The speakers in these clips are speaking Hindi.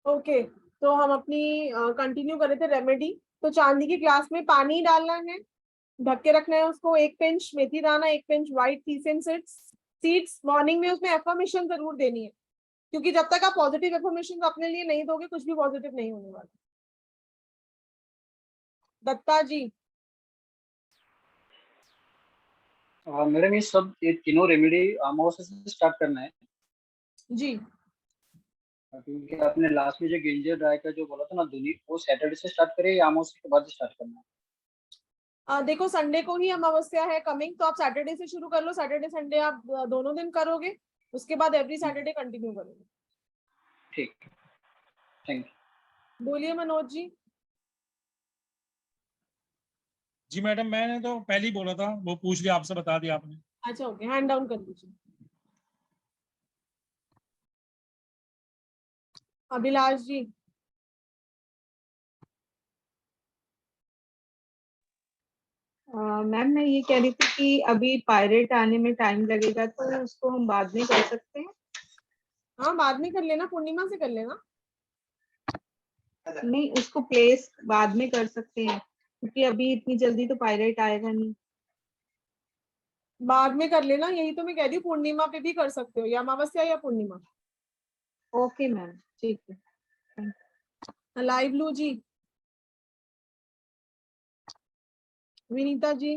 ओके, तो हम अपनी कंटिन्यू कर रहे थे रेमेडी। तो चांदी की ग्लास में पानी डालना है, ढक के रखना है उसको। 1 पिंच मेथी दाना, 1 पिंच व्हाइट सीसम सीड्स। सीड्स मॉर्निंग में उसमें एफर्मेशन जरूर देनी है, क्योंकि जब तक आप पॉजिटिव एफर्मेशन अपने लिए नहीं दोगे कुछ भी पॉजिटिव नहीं होने वाला। दत्ता जी। मैडम ये तीनों रेमेडी अमावस्या से स्टार्ट करना है, जी क्योंकि आपने लास्ट में जो गिंजर ड्राई का जो बोला था ना धुनी, वो सैटरडे से स्टार्ट करें या अमावस्या के बाद स्टार्ट करना है? देखो, संडे को ही अमावस्या है कमिंग, तो आप सैटरडे से शुरू कर लो। सैटरडे संडे आप दोनों दिन करोगे, उसके बाद एवरी सैटरडे कंटिन्यू करोगे। ठीक, थैंक यू। बोलिए मनोज जी। जी मैडम, मैंने तो पहले ही बोला था, वो पूछ लिया आपसे, बता दिया आपने। अच्छा ओके, हैंड डाउन कर लीजिए। अभिलाष जी। मैम मैं ये कह रही थी कि अभी पायरेट आने में टाइम लगेगा, तो उसको हम बाद में कर सकते हैं? हाँ, बाद में कर लेना, पूर्णिमा से कर लेना। नहीं, उसको प्लेस बाद में कर सकते हैं, क्योंकि अभी इतनी जल्दी तो पायरेट आएगा नहीं। बाद में कर लेना, यही तो मैं कह रही हूँ, पूर्णिमा पे भी कर सकते हो, या अमावस्या या पूर्णिमा। ओके मैम, ठीक है। लाइव जी। Vinita ji.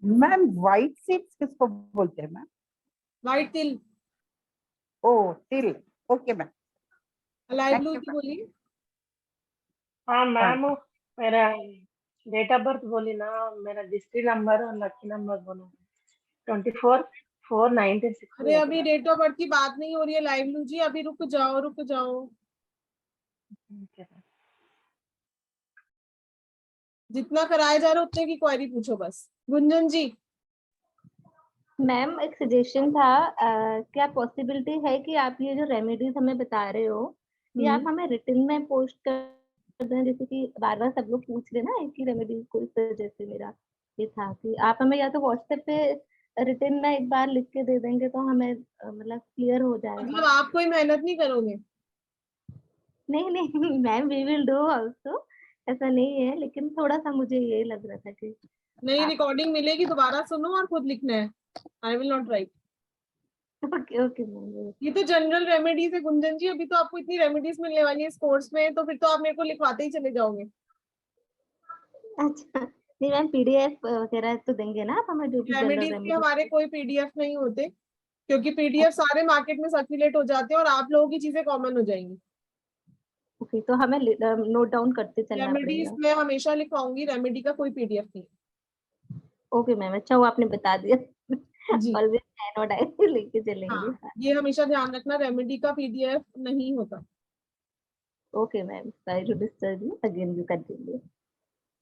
Ma'am white seeds किसको बोलते हैं मैम? व्हाइट तिल। ओ तिल, ओके मैम। लाइव जी बोलिए। हाँ मैम, मेरा डेट ऑफ बर्थ बोली ना, मेरा डिस्ट्रिक्ट नंबर और लकी नंबर बोलो। 24/4/96। अरे अभी डेट ऑफ बर्थ की बात नहीं हो रही है लाइव जी, अभी रुक जाओ रुक जाओ। जितना कराया जा रहा है उतने की क्वेरी पूछो बस। गुंजन जी। मैम एक सजेशन था, क्या पॉसिबिलिटी है कि आप ये जो रेमेडीज हमें बता रहे हो, ये आप हमें रिटन में पोस्ट कर दें, जैसे कि बार बार सब लोग पूछ रहे ना एक ही रेमेडीज को, इस वजह से मेरा ये था कि आप हमें या तो व्हाट्सएप पे रिटन में एक बार लिख के दे देंगे तो हमें मतलब क्लियर हो जाएगा। मतलब आप कोई मेहनत नहीं करोगे? नहीं नहीं ma'am, we will do also, ऐसा नहीं है, लेकिन थोड़ा सा मुझे ये लग रहा था कि नहीं, रिकॉर्डिंग मिलेगी, दोबारा सुनो और खुद लिखना है। I will not right. Okay okay ma'am. ये तो जनरल रेमेडीज है गुंजन जी, अभी तो आपको इतनी रेमेडीज मिलने वाली है इस कोर्स में, तो फिर तो आप मेरे को लिखवाते ही चले जाओगे। अच्छा, नहीं मैम, पीडीएफ वगैरह तो देंगे ना आप हमें, जो भी जनरल रेमेडीज के रेमेडी। हमारे कोई पीडीएफ नहीं होते, क्योंकि पीडीएफ सारे मार्केट में सर्कुलेट हो जाते हैं और आप लोगों की चीजें कॉमन हो जाएंगी। ओके, तो हमें नोट डाउन करते चलना रेमेडीज पड़ेगा। मैं हमेशा लिखवाऊंगी, रेमेडी का कोई पीडीएफ नहीं। ओके मैम, अच्छा वो आपने बता दिया। जी ऑलवेज पेन और डायरी लेके चलेंगे। हाँ, ये हमेशा ध्यान रखना, रेमेडी का पीडीएफ नहीं होता। Okay ma'am, sorry to disturb you, again you continue.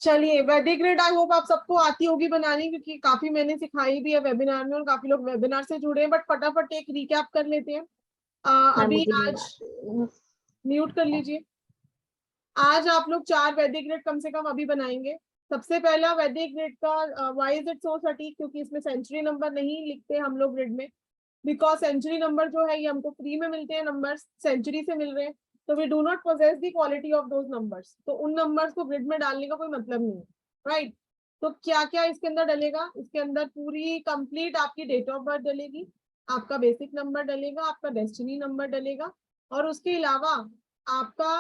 चलिए, वैदिक ग्रिड आई होप आप सबको आती होगी बनानी, क्योंकि काफी मैंने सिखाई भी है वेबिनार में और काफी लोग वेबिनार से जुड़े हैं, बट फटाफट एक रिकैप कर लेते हैं। मैम अभी मुझे नहीं आज आती। म्यूट कर लीजिए। आज आप लोग 4 वैदिक ग्रिड कम से कम अभी बनाएंगे। सबसे पहला वैदिक ग्रिड का वाई इज इट सो सटीक, क्योंकि इसमें सेंचुरी नंबर नहीं लिखते हम लोग ग्रिड में, बिकॉज सेंचुरी नंबर जो है ये हमको फ्री में मिलते हैं, नंबर सेंचुरी से मिल रहे हैं, तो we do not possess the quality of those numbers, तो उन नंबर्स को ग्रिड में डालने का कोई मतलब नहीं है, राइट? तो क्या क्या इसके अंदर डलेगा? इसके अंदर पूरी कंप्लीट आपकी डेट ऑफ बर्थ डलेगी, आपका बेसिक नंबर डलेगा, आपका डेस्टिनी नंबर डलेगा, और उसके अलावा आपका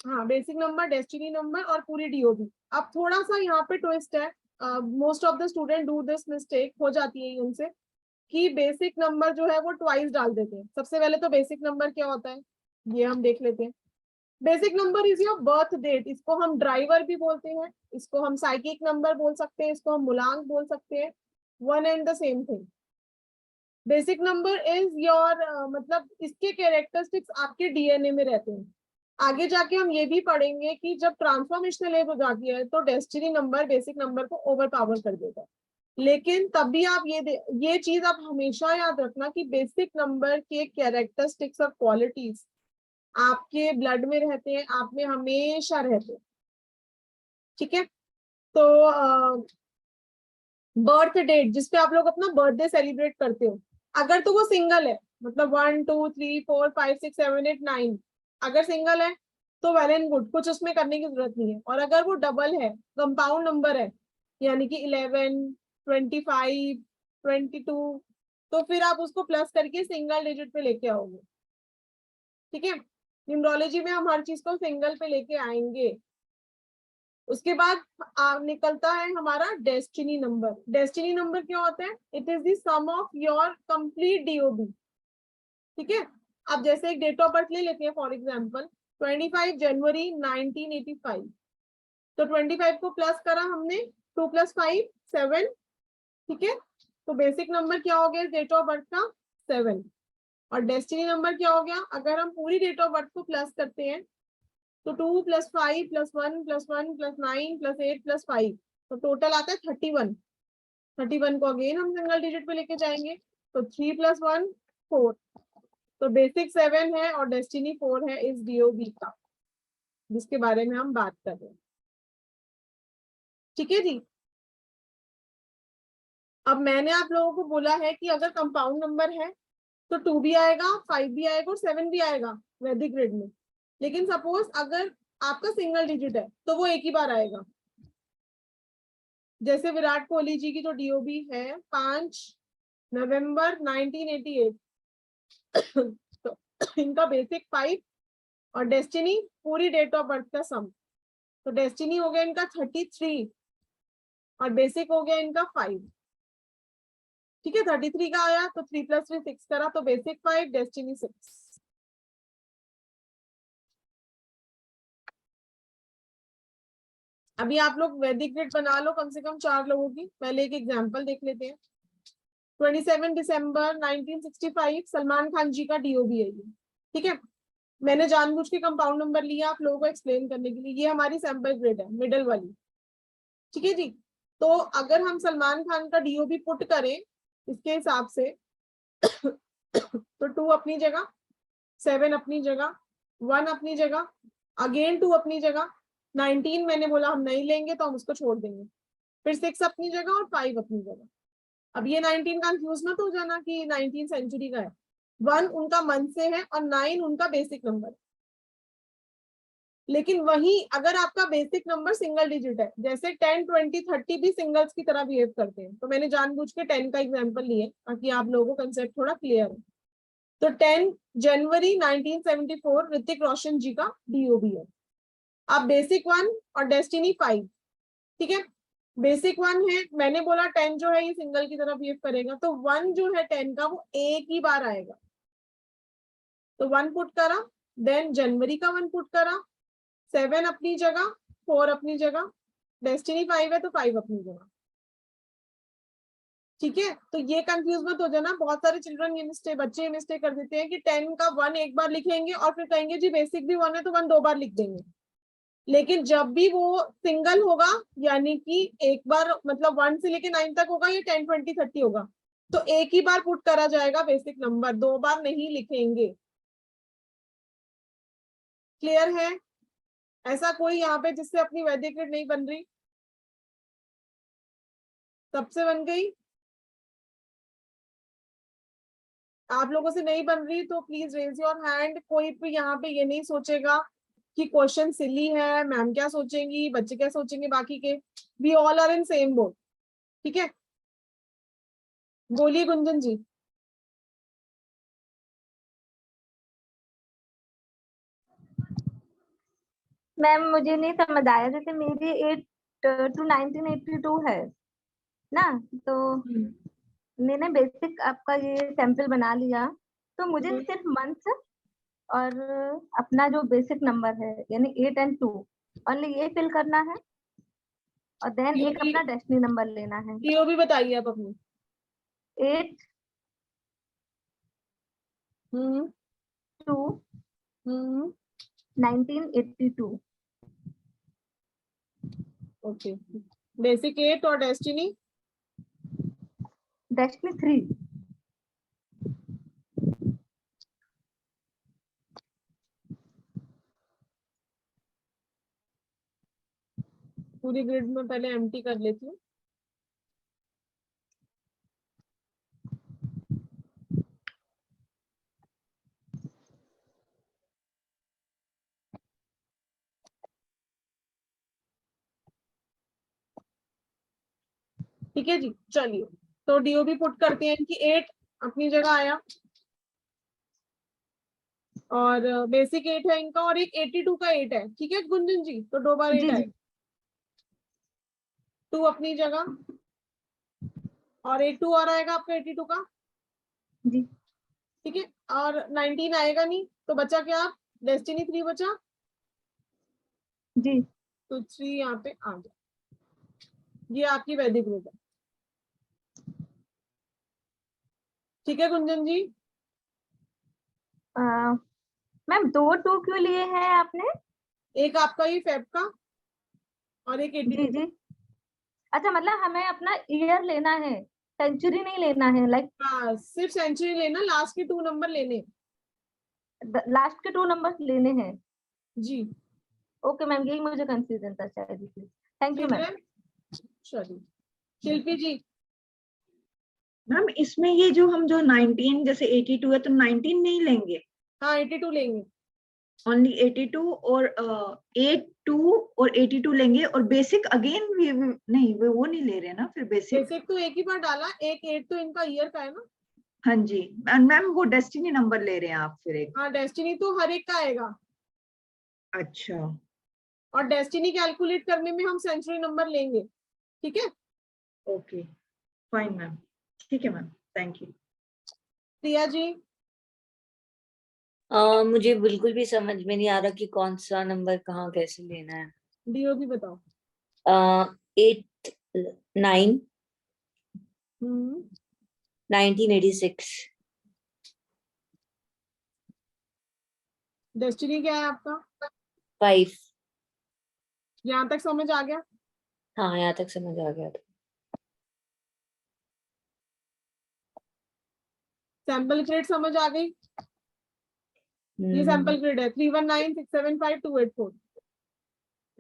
हाँ, बेसिक नंबर, डेस्टिनी नंबर और पूरी डीओबी। अब थोड़ा सा यहाँ पे ट्विस्ट है, most of the student do this mistake, हो जाती है उनसे, कि बेसिक नंबर जो है वो ट्वाइस डाल देते हैं। सबसे पहले तो बेसिक नंबर क्या होता है ये हम देख लेते हैं। Basic number is your birth date, इसको हम ड्राइवर भी बोलते हैं, इसको हम साइकिक नंबर बोल सकते हैं, इसको हम मूलांक बोल सकते हैं, one and the same thing. Basic number is your मतलब इसके कैरेक्टरिस्टिक्स आपके डीएनए में रहते हैं। आगे जाके हम ये भी पढ़ेंगे कि जब ट्रांसफॉर्मेशनल एज हो जाती है तो डेस्टिनी नंबर बेसिक नंबर को ओवर पावर कर देता है, लेकिन तब भी आप ये चीज आप हमेशा याद रखना कि बेसिक नंबर के कैरेक्टरिस्टिक्स और क्वालिटीज आपके ब्लड में रहते हैं, आप में हमेशा रहते हैं, ठीक है? तो बर्थ डेट जिसपे आप लोग अपना बर्थडे सेलिब्रेट करते हो, अगर तो वो सिंगल है, मतलब 1 2 3 4 5 6 7 8 9, अगर सिंगल है तो वेल एंड गुड, कुछ उसमें करने की जरूरत नहीं है। और अगर वो डबल है, कंपाउंड नंबर है, यानी कि 11 25 22, तो फिर आप उसको प्लस करके सिंगल डिजिट पे लेके आओगे। ठीक है, न्यूमरोलॉजी में हम हर चीज को सिंगल पे लेके आएंगे। उसके बाद निकलता है हमारा डेस्टिनी नंबर। डेस्टिनी नंबर क्या होता है? It is the sum of your complete DOB. ठीक है, अब जैसे एक डेट ऑफ बर्थ ले लेते हैं, फॉर एग्जांपल 25 जनवरी 1985। तो 25 को प्लस करा हमने, 2 + 5 7। ठीक है, तो बेसिक नंबर क्या हो गया डेट ऑफ बर्थ का? 7। और डेस्टिनी नंबर क्या हो गया? अगर हम पूरी डेट ऑफ बर्थ को प्लस करते हैं तो 2 + 5 + 1 + 1 + 9 + 8 + 5, तो टोटल आता है 31। 31 को अगेन हम सिंगल डिजिट पे लेके जाएंगे, तो 3 + 1 4। तो बेसिक 7 है और डेस्टिनी 4 है इस डीओबी का, जिसके बारे में हम बात कर रहे हैं। ठीक है जी। अब मैंने आप लोगों को बोला है कि अगर कंपाउंड नंबर है तो 2 भी आएगा, 5 भी आएगा और 7 भी आएगा वैदिक ग्रिड में। लेकिन सपोज अगर आपका सिंगल डिजिट है तो वो एक ही बार आएगा। जैसे विराट कोहली जी की जो डीओबी है 5 नवंबर 1988, तो इनका बेसिक 5 और डेस्टिनी पूरी डेट ऑफ बर्थ का सम, तो डेस्टिनी हो गया इनका 33 और बेसिक हो गया इनका 5। ठीक है, 33 का आया तो 3 + 3 6 करा, तो बेसिक 5 डेस्टिनी 6। अभी आप लोग वैदिक ग्रिड बना लो कम से कम 4 लोगों की। पहले एक एग्जांपल देख लेते हैं। 27 दिसंबर 1965 सलमान खान जी का डीओबी है ये। ठीक है, मैंने जानबूझ के कंपाउंड नंबर लिया आप लोगों को एक्सप्लेन करने के लिए। ये हमारी सैंपल ग्रिड है, मिडल वाली। ठीक है जी, तो अगर हम सलमान खान का डीओबी पुट करें इसके हिसाब से तो 2 अपनी जगह, 7 अपनी जगह, 1 अपनी जगह, अगेन 2 अपनी जगह, 19 मैंने बोला हम नहीं लेंगे तो हम उसको छोड़ देंगे, फिर 6 अपनी जगह और 5 अपनी जगह। अब ये 19 कंफ्यूज मत हो जाना कि 19 सेंचुरी का है। 1 उनका मंथ से है और 9 उनका बेसिक नंबर है। लेकिन वही अगर आपका बेसिक नंबर सिंगल डिजिट है, जैसे 10 20 30 भी सिंगल्स की तरह बिहेव करते हैं, तो मैंने जानबूझ के 10 का एग्जांपल लिए ताकि आप लोगों को कंसेप्ट थोड़ा क्लियर हो। तो 10 जनवरी 1974 ऋतिक रोशन जी का डीओबी है। अब बेसिक 1 और डेस्टिनी 5। ठीक है, बेसिक 1 है, मैंने बोला 10 जो है ये सिंगल की तरह बिहेव करेगा, तो 1 जो है 10 का वो एक ही बार आएगा, तो 1 पुट करा, देन जनवरी का 1 पुट करा, 7 अपनी जगह, 4 अपनी जगह, डेस्टिनी 5 है तो 5 अपनी जगह। ठीक है, तो ये कंफ्यूज मत हो जाना। बहुत सारे चिल्ड्रन ये मिस्टेक, बच्चे ये मिस्टेक कर देते हैं कि 10 का 1 एक बार लिखेंगे और फिर कहेंगे जी बेसिक भी 1 है तो 1 2 बार लिख देंगे। लेकिन जब भी वो सिंगल होगा, यानी कि एक बार मतलब 1 से लेके 9 तक होगा, ये 10 20 30 होगा, तो एक ही बार पुट करा जाएगा बेसिक नंबर, 2 बार नहीं लिखेंगे। क्लियर है? ऐसा कोई यहाँ पे जिससे अपनी वैदिक ग्रिड नहीं बन रही? सबसे बन गई? आप लोगों से नहीं बन रही तो प्लीज रेज योर हैंड। कोई भी यहाँ पे ये नहीं सोचेगा कि क्वेश्चन सिली है, मैम क्या सोचेंगी, बच्चे क्या सोचेंगे बाकी के। We all are in same boat. ठीक है, बोलिए गुंजन जी। मैम मुझे नहीं समझ आया, जैसे मेरी 8 to 1982 है ना, तो मैंने बेसिक आपका ये सैंपल बना लिया, तो मुझे सिर्फ मंथ और अपना जो बेसिक नंबर है यानी 8 and 2 ओनली ये फिल करना है, और देन एक अपना डेस्टिनी नंबर लेना है। डीओबी बताइए आप अपनी। 8 हम्म 2 हम्म 1982। ओके, बेसिक 8 और डेस्टिनी डेस्टिनी 3। पूरी ग्रिड में पहले एम्प्टी कर लेती हूँ। ठीक है जी, चलिए तो डीओबी पुट करते हैं कि 8 अपनी जगह आया और बेसिक 8 है इनका और एक 82 का 8 है, ठीक है गुंजन जी, तो 2 बार 8 जी आए, जी 2 अपनी जगह और 82 और आएगा आपका 82 का, जी ठीक है, और 19 आएगा नहीं तो बचा क्या, डेस्टिनी 3 बचा, जी। तो 3 यहाँ पे आ गया, ये आपकी वैदिक ग्रुप है, ठीक है गुंजन जी। मैम 2 क्यों लिए हैं आपने? एक आपका ये फेब का और एक जी 82 जी। अच्छा, मतलब हमें अपना ईयर लेना है, सेंचुरी नहीं लेना है, लाइक हाँ सिर्फ सेंचुरी लेना, लास्ट के 2 नंबर लेने हैं। लास्ट के 2 नंबर्स लेने हैं। जी ओके मैम, यही मुझे कंफ्यूजन था शायद इसलिए। Thank you ma'am. क्लियर है, चलिए शिल्पी जी। मैम इसमें ये जो हम जो 19 जैसे 82 है तो 19 नहीं लेंगे, हाँ 82 लेंगे, ओनली 82 और 82 और 82 लेंगे और बेसिक अगेन नहीं वो नहीं ले रहे ना फिर बेसिक। बेसिक तो एक ही बार डाला, एक 8 तो इनका ईयर का है ना। हाँ जी मैम वो डेस्टिनी नंबर ले रहे हैं आप फिर एक। हाँ डेस्टिनी तो हर एक का आएगा अच्छा और डेस्टिनी कैलकुलेट करने में हम सेंचुरी नंबर लेंगे, ठीक है। ओके फाइन मैम, ठीक है ma'am, thank you. Priya ji. मुझे बिल्कुल भी समझ में नहीं आ रहा कि कौन सा नंबर कहाँ कैसे लेना है। डीओबी बताओ। 8 9 हम्म 1986। डेस्टिनी क्या है आपका, 5। यहाँ तक समझ आ गया। हाँ, यहाँ तक समझ आ गया था। सैंपल ग्रेड समझ आ गई, ये हम्म, सैंपल ग्रेड है 319675284।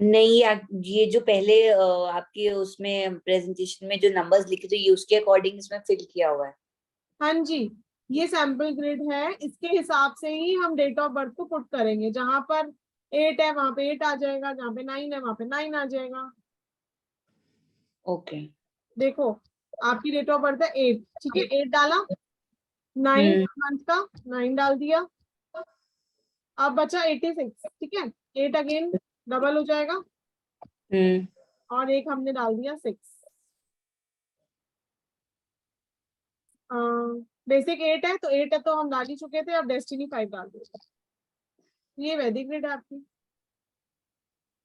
नहीं ये जो पहले आपके उसमें प्रेजेंटेशन में जो नंबर्स लिखे थे ये उसके अकॉर्डिंग इसमें फिल किया हुआ है। हाँ जी, ये सैंपल ग्रेड है, इसके हिसाब से ही हम डेट ऑफ बर्थ को पुट करेंगे, जहां पर 8 है वहां पे 8 आ जाएगा, जहां पे 9 है वहां पे 9 आ जाएगा। ओके। देखो आपकी डेट ऑफ बर्थ है 8, ठीक है 8 डाला, 9 हम्म मंथ का 9 डाल दिया, अब बचा 86, ठीक है 8 अगेन डबल हो जाएगा हम्म और एक हमने डाल दिया 6। बेसिक 8 है तो 8 है तो हम डाल ही चुके थे, अब डेस्टिनी 5 डाल देंगे, ये वैदिक ग्रेड है आपकी।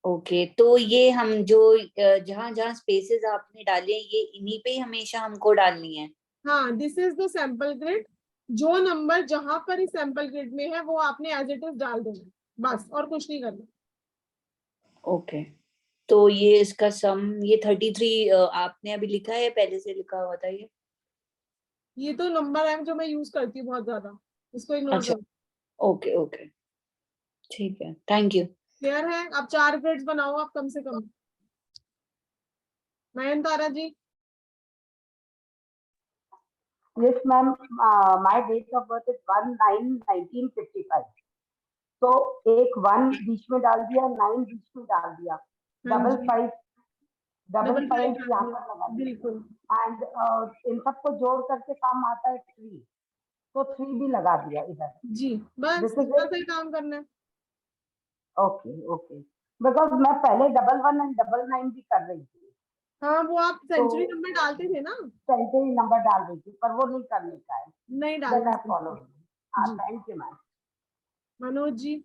ओके, तो ये हम जो जहाँ जहाँ स्पेसेस आपने डाले हैं ये इन्हीं पे ही हमेशा हमको डालनी है। हाँ this is the sample grade, जो नंबर जहां पर इस सैंपल ग्रेड में है वो आपने एज इट इज डाल देना, बस और कुछ नहीं करना। ओके, तो ये इसका सम ये 33 आपने अभी लिखा है, पहले से लिखा हुआ था ये तो नंबर है जो मैं यूज करती हूँ बहुत ज्यादा, इसको इग्नोर अच्छा, करो। ओके ओके, ठीक है, थैंक यू। क्लियर है, अब 4 ग्रेड्स बनाओ आप कम से कम। नयनतारा जी। Yes, ma'am. My date of birth is 1/9/1955. तो एक 1 बीच में डाल दिया, 9 बीच में डाल दिया, हाँ डबल जी, 5 डबल डबल 5 5 डाल यहाँ दिया, पर लगा दिया बिल्कुल एंड इन सबको जोड़ करके काम आता है 3, तो 3 भी लगा दिया इधर। जी, बस दिस इज इतना इट। सा ही काम करना है। ओके ओके, बिकॉज मैं पहले 11 एंड 99 भी कर रही थी, हाँ वो आप तो सेंचुरी नंबर डालते थे ना। सेंचुरी नंबर डाल रही थी पर वो नहीं करने का है। नहीं दैट डालना आई फॉलो। हाँ जी। Thank you ma'am. Manoj ji.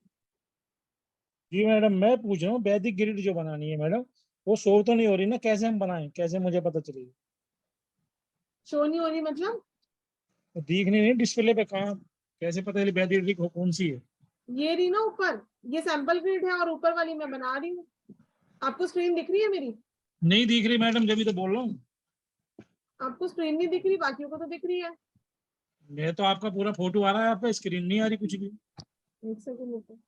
जी मैडम, मैं पूछ रहा हूँ वैदिक ग्रिड जो बनानी है मैडम, वो शो तो नहीं हो रही ना, कैसे हम बनाएं, कैसे मुझे पता चलेगी? शो नहीं हो रही मतलब? तो दिख नहीं रही डिस्प्ले पे, कहाँ कैसे पता चले वैदिक ग्रिड कौन सी है? ये रही ना ऊपर, ये सैंपल ग्रिड है और ऊपर वाली मैं बना रही हूँ, आपको स्क्रीन दिख रही है मेरी? नहीं दिख रही मैडम, जब भी तो बोल रहा हूँ। आपको स्क्रीन नहीं दिख रही, बाकियों को तो दिख रही है। मैं तो आपका पूरा फोटो आ रहा है, आप पे स्क्रीन नहीं आ रही कुछ भी। एक सेकंड रुको,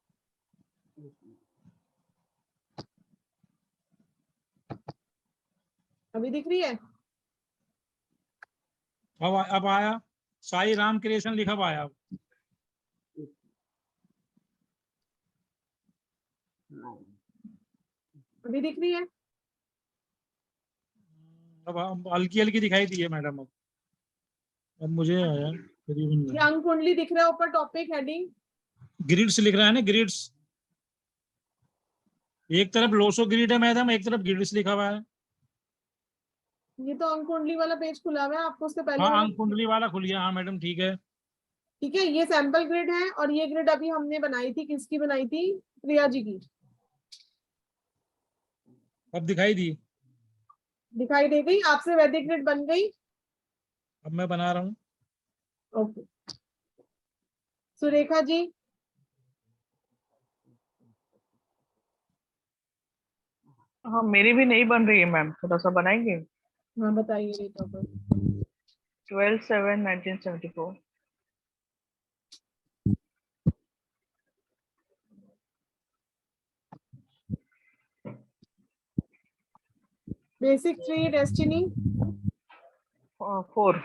अभी दिख रही है? अब आया, साई राम क्रिएशन लिखा हुआ आया। अभी दिख रही है? अब हल्की हल्की दिखाई दी है मैडम। अब मुझे आया करीबन ये अंक कुंडली दिख रहा है ऊपर टॉपिक हेडिंग। ग्रिड्स लिख रहा है ना, ग्रिड्स। एक तरफ लोसो ग्रिड है मैडम, एक तरफ ग्रिड्स लिखा हुआ है। ये तो अंक कुंडली वाला पेज खुला हुआ है, आपको उससे पहले हाँ, वाला। अंक कुंडली वाला खुल गया। हाँ मैडम ठीक है। ठीक है, ये सैंपल ग्रिड है और ये ग्रिड अभी हमने बनाई थी, किसकी बनाई थी? प्रिया जी की। अब दिखाई दी। दिखाई दे गई आपसे? वैदिक ग्रिड बन गई? अब मैं बना रहा हूँ। ओके। सुरेखा जी। हाँ मेरी भी नहीं बन रही है मैम, थोड़ा सा बनाएंगे। हाँ बताइए date of birth. 12/7/1974। Basic 3 destiny. 4।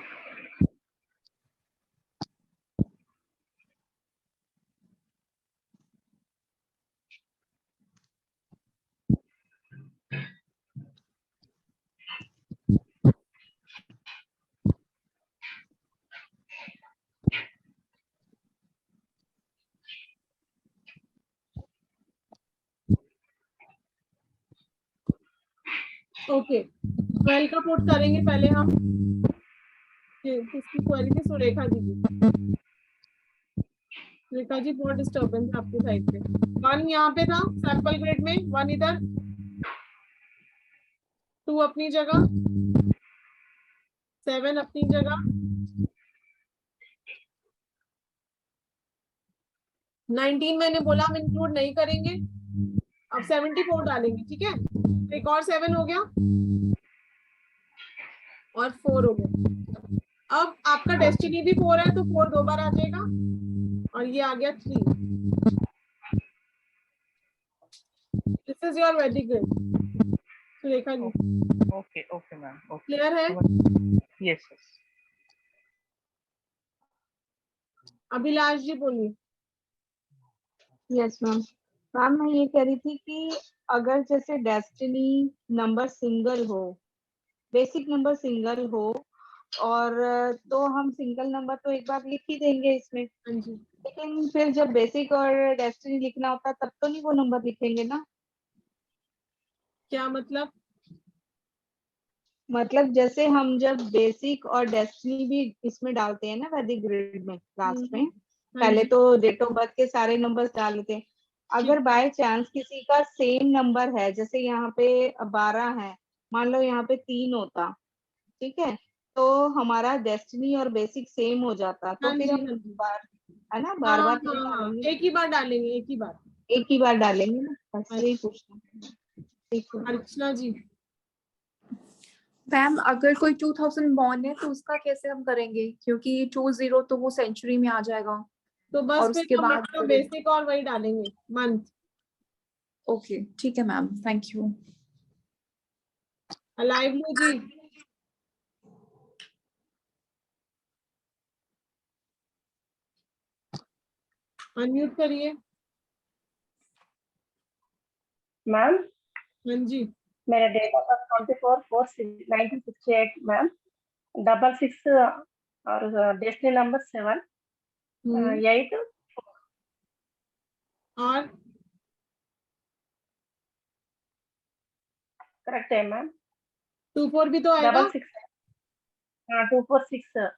Okay, 12 का पुट करेंगे पहले हम। किसकी क्वेरी थी? सुरेखा जी की। सुरेखा जी बहुत डिस्टर्बेंस है आपकी साइड पे। 1 यहाँ पे था सैंपल ग्रिड में, 1 इधर, 2 अपनी जगह, 7 अपनी जगह, 19 मैंने बोला हम इंक्लूड नहीं करेंगे। अब 74 डालेंगे, ठीक है? तो एक और 7 हो गया और 4 हो गया। अब आपका डेस्टिनी भी 4 है तो 4 2 बार आ जाएगा और ये आ गया 3। This is your Vedic grid Surekha ji. Okay okay ma'am, okay. Clear है? Yes yes. अभिलाष जी बोलिए। Yes ma'am. मैम मैं ये कह रही थी कि अगर जैसे डेस्टिनी नंबर सिंगल हो, बेसिक नंबर सिंगल हो, और तो हम सिंगल नंबर तो एक बार लिख ही देंगे इसमें, हाँ जी। लेकिन फिर जब बेसिक और डेस्टिनी लिखना होता है तब तो नहीं वो नंबर लिखेंगे ना? क्या मतलब? मतलब जैसे हम जब बेसिक और डेस्टिनी भी इसमें डालते हैं ना वैदिक ग्रिड में लास्ट में, हाँ पहले जी, तो डेट ऑफ बर्थ के सारे नंबर्स डाल देते हैं। अगर ठीक। बाय चांस किसी का सेम नंबर है, जैसे यहाँ पे 12 है, मान लो यहाँ पे 3 होता, ठीक है, तो हमारा डेस्टिनी और बेसिक सेम हो जाता, तो हाँ फिर जी, हम हाँ जी। बार, है ना, हाँ बार बार हाँ नहीं हाँ, डालेंगे, एक ही बार डालेंगे, एक ही बार। एक ही बार डालेंगे ना, बस यही पूछना था। ठीक है। अर्चना जी। मैम अगर कोई 2000 बॉर्न है तो उसका कैसे हम करेंगे, क्योंकि 20 तो वो सेंचुरी में आ जाएगा। तो बस और फिर उसके कमिट बाद तो बेसिक और वही डालेंगे, मंथ। ओके ठीक है मैम, थैंक यू। अलाइवली जी। अनम्यूट करिए। मैम हाँ जी। मेरा डेट ऑफ बर्थ 24/4/1968 मैम, 66 और डेस्टिनी नंबर 7 8। और करेक्ट है मैम? 24 भी तो आएगा। 66। हाँ 246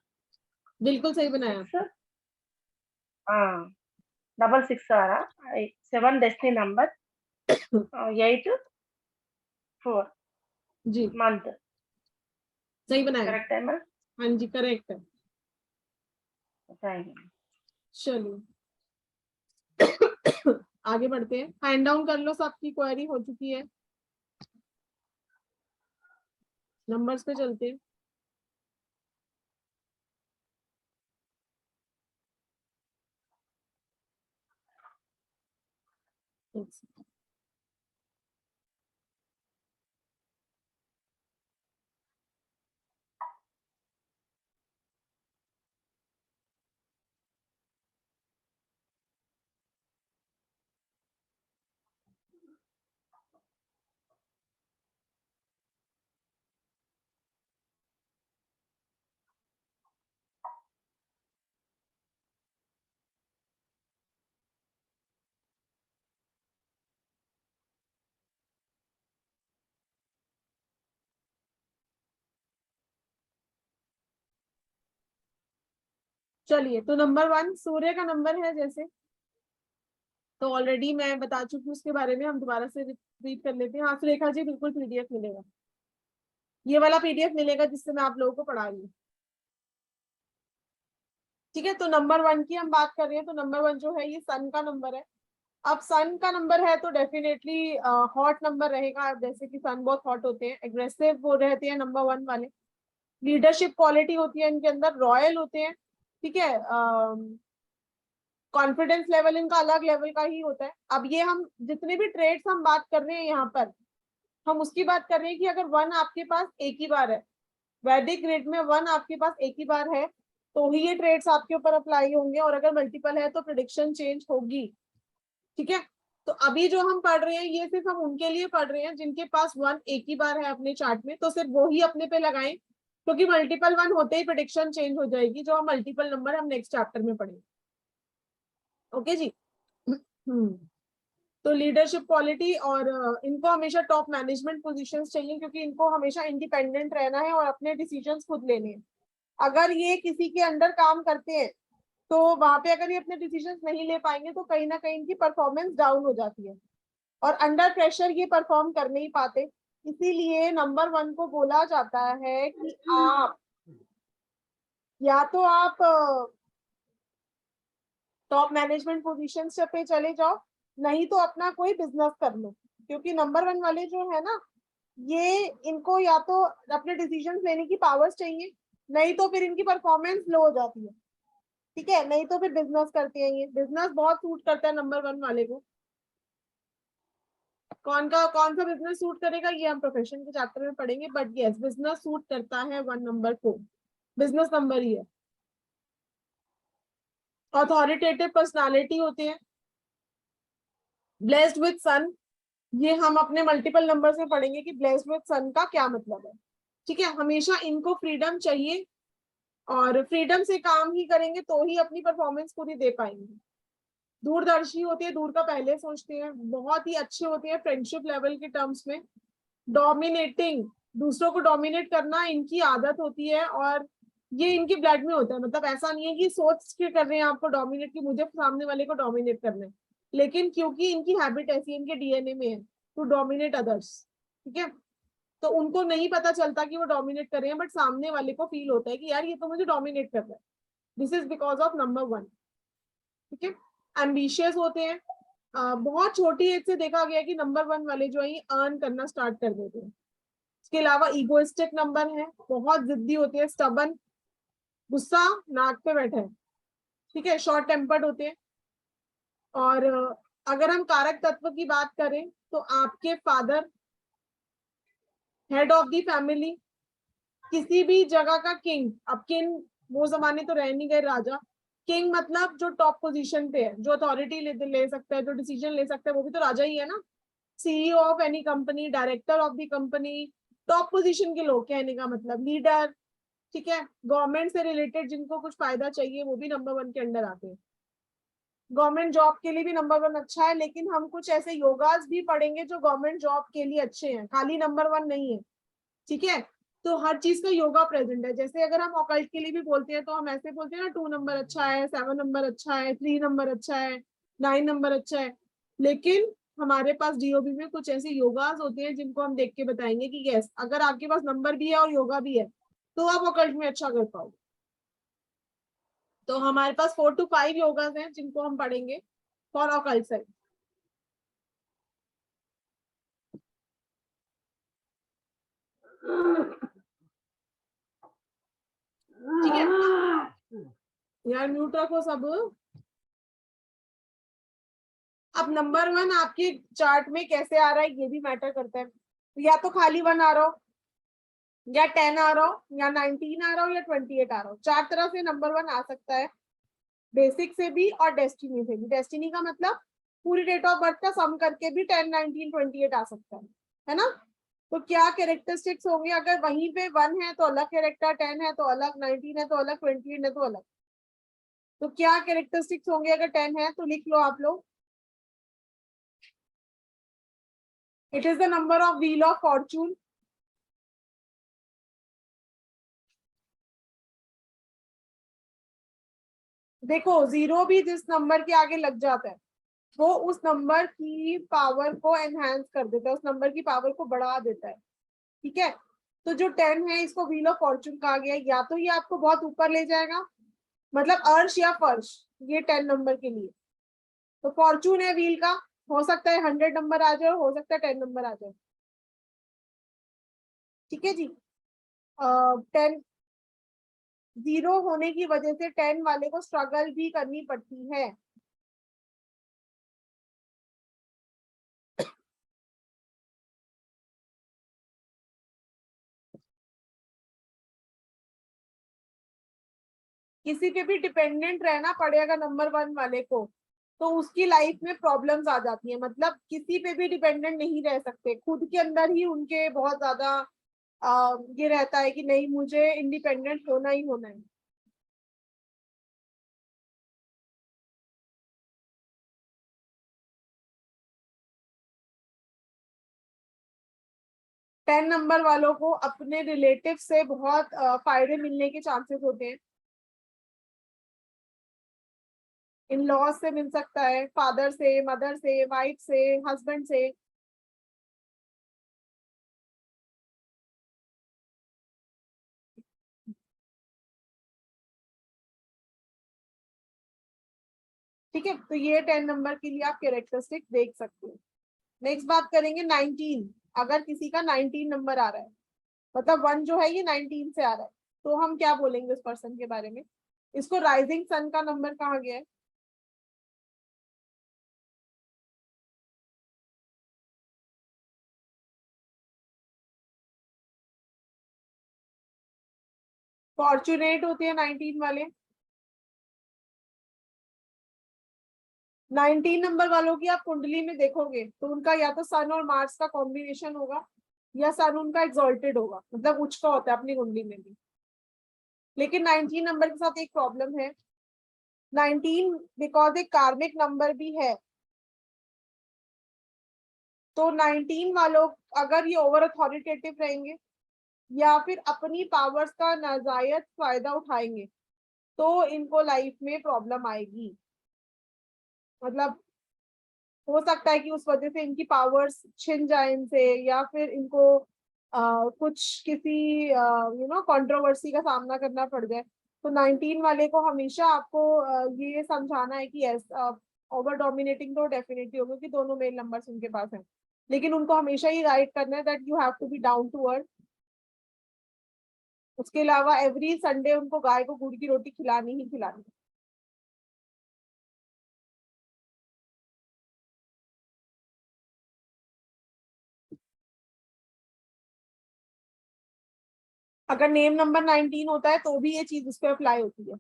बिल्कुल सही बनाया। 6। हाँ 66 आ रहा, 7 डेस्टिनी नंबर, 8 4 जी मंथ। सही बनाया। करेक्ट है मैम? हाँ जी करेक्ट है। Thank you. चलिए आगे बढ़ते हैं। हैंड डाउन कर लो, सबकी क्वेरी हो चुकी है। नंबर्स पे चलते हैं। एक second। चलिए, तो नंबर 1 सूर्य का नंबर है जैसे, तो ऑलरेडी मैं बता चुकी हूँ उसके बारे में, हम दोबारा से रिपीट कर लेते हैं। हाँ सुरेखा जी, बिल्कुल पीडीएफ मिलेगा, ये वाला पीडीएफ मिलेगा जिससे मैं आप लोगों को पढ़ा रही हूँ। ठीक है, तो नंबर 1 की हम बात कर रहे हैं, तो नंबर 1 जो है ये सन का नंबर है। अब सन का नंबर है तो डेफिनेटली हॉट नंबर रहेगा, जैसे कि सन बहुत हॉट होते हैं, एग्रेसिव वो रहते हैं नंबर 1 वाले, लीडरशिप क्वालिटी होती है इनके अंदर, रॉयल होते हैं। ठीक है, कॉन्फिडेंस लेवल इनका अलग लेवल का ही होता है। अब ये हम जितने भी ट्रेड्स हम बात कर रहे हैं यहाँ पर, हम उसकी बात कर रहे हैं कि अगर 1 आपके पास एक ही बार है, वैदिक ग्रिड में 1 आपके पास एक ही बार है, तो ही ये ट्रेड्स आपके ऊपर अप्लाई होंगे, और अगर मल्टीपल है तो प्रेडिक्शन चेंज होगी। ठीक है, तो अभी जो हम पढ़ रहे हैं ये सिर्फ हम उनके लिए पढ़ रहे हैं जिनके पास 1 एक ही बार है अपने चार्ट में, तो सिर्फ वो ही अपने पे लगाएं, क्योंकि मल्टीपल 1 होते ही प्रेडिक्शन चेंज हो जाएगी, जो हम मल्टीपल नंबर हम नेक्स्ट चैप्टर में पढ़ेंगे। ओके जी। तो लीडरशिप क्वालिटी, और इनको हमेशा टॉप मैनेजमेंट पोजीशंस चाहिए, क्योंकि इनको हमेशा इंडिपेंडेंट रहना है और अपने डिसीजंस खुद लेने हैं। अगर ये किसी के अंडर काम करते हैं तो वहां पे अगर ये अपने डिसीजंस नहीं ले पाएंगे तो कहीं ना कहीं इनकी परफॉर्मेंस डाउन हो जाती है, और अंडर प्रेशर ये परफॉर्म कर नहीं पाते। इसीलिए नंबर 1 को बोला जाता है कि आप या तो आप टॉप मैनेजमेंट पोजीशन पे चले जाओ, नहीं तो अपना कोई बिजनेस कर लो, क्योंकि नंबर 1 वाले जो है ना, ये इनको या तो अपने डिसीजंस लेने की पावर्स चाहिए, नहीं तो फिर इनकी परफॉर्मेंस लो हो जाती है। ठीक है, नहीं तो फिर बिजनेस करते हैं, ये बिजनेस बहुत सूट करता है नंबर 1 वाले को। कौन सा बिजनेस सूट करेगा ये हम प्रोफेशन के चैप्टर में पढ़ेंगे, बट यस बिजनेस सूट करता है 1 नंबर को, बिजनेस नंबर ही है। अथॉरिटेटिव पर्सनालिटी होते हैं, ब्लेस्ड विद सन, ये हम अपने मल्टीपल नंबर से पढ़ेंगे कि ब्लेस्ड विद सन का क्या मतलब है। ठीक है, हमेशा इनको फ्रीडम चाहिए, और फ्रीडम से काम ही करेंगे तो ही अपनी परफॉर्मेंस पूरी दे पाएंगे। दूरदर्शी होते हैं, दूर का पहले सोचते हैं, बहुत ही अच्छे होते हैं फ्रेंडशिप लेवल के टर्म्स में, डोमिनेटिंग, दूसरों को डोमिनेट करना इनकी आदत होती है, और ये इनके ब्लड में होता है। मतलब ऐसा नहीं है कि सोच के कर रहे हैं आपको डोमिनेट, कि मुझे सामने वाले को डोमिनेट करना है, लेकिन क्योंकि इनकी हैबिट ऐसी है, इनके डीएनए में है टू डोमिनेट अदर्स। ठीक है, तो उनको नहीं पता चलता कि वो डोमिनेट कर रहे हैं, बट सामने वाले को फील होता है कि यार ये तो मुझे डोमिनेट कर रहा है, this is because of number 1। ठीक है, एम्बिशियस होते हैं, बहुत छोटी एज से देखा गया कि नंबर 1 वाले जो है अर्न करना स्टार्ट कर देते हैं। इसके अलावा इगोइस्टिक नंबर है, बहुत जिद्दी होते हैं, स्टबन, गुस्सा नाक पे बैठा है। ठीक है, शॉर्ट टेम्पर्ड होते हैं, और अगर हम कारक तत्व की बात करें तो आपके father, head of the family, किसी भी जगह का किंग, अब किंग वो जमाने तो रह नहीं गए, राजा, किंग मतलब जो टॉप पोजीशन पे है, जो अथॉरिटी ले सकता है, जो डिसीजन ले सकता है, वो भी तो राजा ही है ना। CEO of any company, director of the company, top position के लोग, कहने का मतलब लीडर। ठीक है, गवर्नमेंट से रिलेटेड जिनको कुछ फायदा चाहिए वो भी नंबर 1 के अंडर आते हैं। गवर्नमेंट जॉब के लिए भी नंबर 1 अच्छा है, लेकिन हम कुछ ऐसे योगास भी पढ़ेंगे जो गवर्नमेंट जॉब के लिए अच्छे हैं, खाली नंबर 1 नहीं है। ठीक है, तो हर चीज का योगा प्रेजेंट है। जैसे अगर हम ऑकल्ट के लिए भी बोलते हैं तो हम ऐसे बोलते हैं ना, 2 नंबर अच्छा है, 7 नंबर अच्छा है, 3 नंबर अच्छा है, 9 नंबर अच्छा है, लेकिन हमारे पास डीओबी में कुछ ऐसे योगास होते हैं जिनको हम देख के बताएंगे कि यस अगर आपके पास नंबर भी है और योगा भी है तो आप ऑकल्ट में अच्छा कर पाओगे। तो हमारे पास 4 to 5 योगास हैं जिनको हम पढ़ेंगे फॉर ऑकल्ट साइड। ठीक है यार, म्यूट रखो सब। अब नंबर 1 आपके चार्ट में कैसे आ रहा है ये भी मैटर करता है, या तो खाली 1 आ रहा हो, या 10 आ रहा हो, या 19 आ रहा हो, या 28 आ रहा हो। 4 तरह से नंबर 1 आ सकता है, बेसिक से भी और डेस्टिनी से भी। डेस्टिनी का मतलब पूरी डेट ऑफ बर्थ का सम करके भी 10, 19, 28 आ सकता है ना। तो क्या कैरेक्टरिस्टिक्स होंगे, अगर वहीं पे 1 है तो अलग कैरेक्टर, 10 है तो अलग, 19 है तो अलग, 28 है तो अलग। तो क्या कैरेक्टरिस्टिक्स होंगे अगर 10 है, तो लिख लो आप लोग, it is the number of wheel of Fortune. देखो जीरो भी जिस नंबर के आगे लग जाता है वो उस नंबर की पावर को एनहांस कर देता है, उस नंबर की पावर को बढ़ा देता है, ठीक है। तो जो 10 है इसको व्हील ऑफ फॉर्चून कहा गया है, या तो ये आपको बहुत ऊपर ले जाएगा, मतलब अर्श या फर्श, ये 10 नंबर के लिए। तो फॉर्चून है व्हील का, हो सकता है 100 नंबर आ जाए, हो सकता है 10 नंबर आ जाए, ठीक है जी। 10 जीरो होने की वजह से 10 वाले को स्ट्रगल भी करनी पड़ती है। किसी पे भी डिपेंडेंट रहना पड़ेगा नंबर 1 वाले को, तो उसकी लाइफ में प्रॉब्लम्स आ जाती है। मतलब किसी पे भी डिपेंडेंट नहीं रह सकते, खुद के अंदर ही उनके बहुत ज्यादा ये रहता है कि नहीं मुझे इंडिपेंडेंट होना ही होना है। टेन नंबर वालों को अपने रिलेटिव से बहुत फायदे मिलने के चांसेस होते हैं। इन लॉज से मिल सकता है, फादर से, मदर से, वाइफ से, हस्बैंड से। ठीक है, तो ये 10 नंबर के लिए आप कैरेक्टरिस्टिक देख सकते हो। नेक्स्ट बात करेंगे 19। अगर किसी का 19 नंबर आ रहा है, मतलब 1 जो है ये 19 से आ रहा है, तो हम क्या बोलेंगे उस पर्सन के बारे में? इसको राइजिंग सन का नंबर कहा गया है। फॉर्चुनेट होते हैं 19 वाले। 19 नंबर वालों की आप कुंडली में देखोगे तो उनका या तो सन और मार्स का कॉम्बिनेशन होगा, या सन उनका एक्सॉल्टेड होगा, मतलब उच्च का होता है अपनी कुंडली में भी। लेकिन 19 नंबर के साथ एक प्रॉब्लम है, 19 बिकॉज एक कार्मिक नंबर भी है। तो 19 वालों अगर ये ओवर अथॉरिटेटिव रहेंगे या फिर अपनी पावर्स का नाजायज फायदा उठाएंगे तो इनको लाइफ में प्रॉब्लम आएगी। मतलब हो सकता है कि उस वजह से इनकी पावर्स छिन जाए इनसे, या फिर इनको कुछ किसी कंट्रोवर्सी का सामना करना पड़ जाए। तो 19 वाले को हमेशा आपको ये समझाना है कि यस ओवर डोमिनेटिंग तो डेफिनेटली होगा कि दोनों मेल नंबर्स उनके पास हैं, लेकिन उनको हमेशा ये गाइड करना है that you have to be down to earth. उसके अलावा एवरी संडे उनको गाय को गुड़ की रोटी खिलानी ही खिलानी। अगर नेम नंबर 19 होता है तो भी ये चीज उस पर अप्लाई होती है,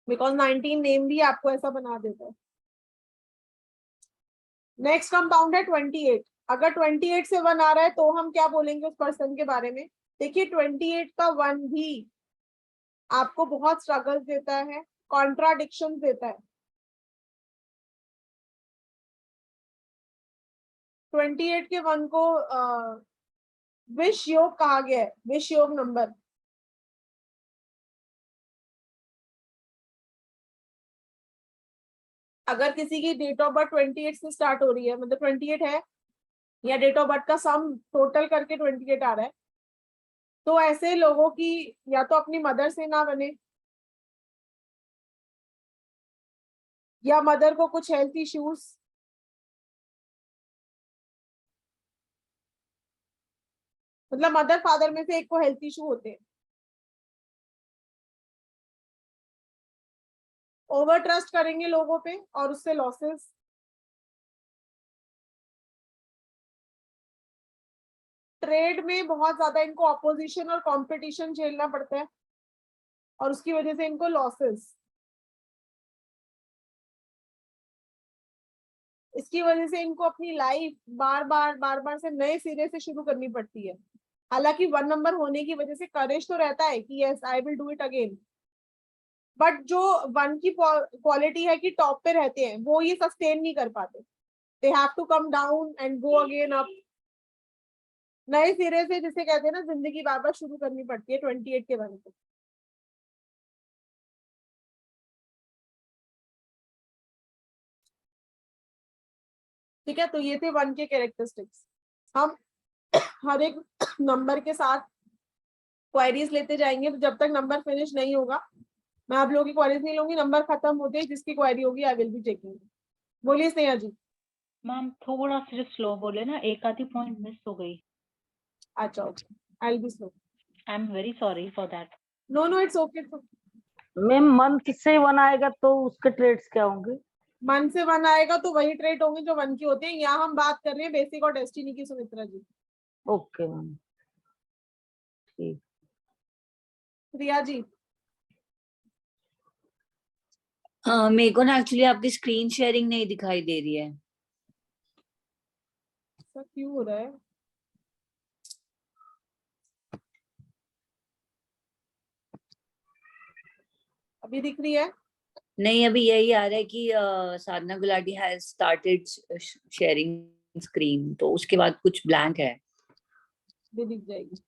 बिकॉज 19 नेम भी आपको ऐसा बना देता है। नेक्स्ट कंपाउंड है 28। अगर 28 से 1 आ रहा है तो हम क्या बोलेंगे उस पर्सन के बारे में? देखिए 28 का 1 भी आपको बहुत स्ट्रगल्स देता है, कॉन्ट्राडिक्शन देता है। 28 के 1 को विष योग कहा गया है, विष योग नंबर। अगर किसी की डेट ऑफ बर्थ 28 से स्टार्ट हो रही है, मतलब 28 है, या डेट ऑफ बर्थ का सम टोटल करके 28 आ रहा है, तो ऐसे लोगों की या तो अपनी मदर से ना बने, या मदर को कुछ हेल्थ इश्यूज, मतलब मदर फादर में से एक को हेल्थ इशू होते हैं। ओवर ट्रस्ट करेंगे लोगों पे और उससे लॉसेस। ट्रेड में बहुत ज्यादा इनको ऑपोजिशन और कंपटीशन झेलना पड़ता है और उसकी वजह से इनको लॉसेस। इसकी वजह से इनको अपनी लाइफ बार बार से नए सिरे से शुरू करनी पड़ती है। हालांकि 1 नंबर होने की वजह से करेज तो रहता है कि yes I will do it again, but जो 1 की क्वालिटी है कि टॉप पे रहते हैं वो ये सस्टेन नहीं कर पाते। They have to come down and go again up, नए सिरे से जिसे कहते हैं ना जिंदगी बार बार शुरू करनी पड़ती है 28 के 1 को। ठीक है, तो ये थे 1 के कैरेक्टरिस्टिक्स। हम हर एक नंबर के साथ क्वेरीज लेते जाएंगे, तो जब तक नंबर फिनिश नहीं होगा मैं आप लोगों की क्वेरीज नहीं लूंगी। नंबर खत्म होते ही जिसकी क्वेरी होगी आई विल बी टेकिंग। बोलिए स्नेहा जी। मैम थोड़ा सिर्फ स्लो बोले ना, एक आधी पॉइंट मिस हो गई। अच्छा okay, I will be slow. I am very sorry for that. No no it's okay. Ma'am month से 1 आएगा तो उसके ट्रेड्स क्या होंगे? मन से 1 आएगा तो वही ट्रेड होंगे जो 1 की होते हैं। यहाँ हम बात कर रहे हैं बेसिक और डेस्टिनी की, सुमित्रा जी। ओके मैम, ठीक। प्रिया जी। मेरे को ना एक्चुअली आपकी स्क्रीन शेयरिंग नहीं दिखाई दे रही है। ऐसा क्यों हो रहा है? अभी दिख रही है? नहीं, अभी यही आ रहा है कि Sadhna Gulati has started sharing screen, तो उसके बाद कुछ ब्लैंक है। भी दिख जाएगी।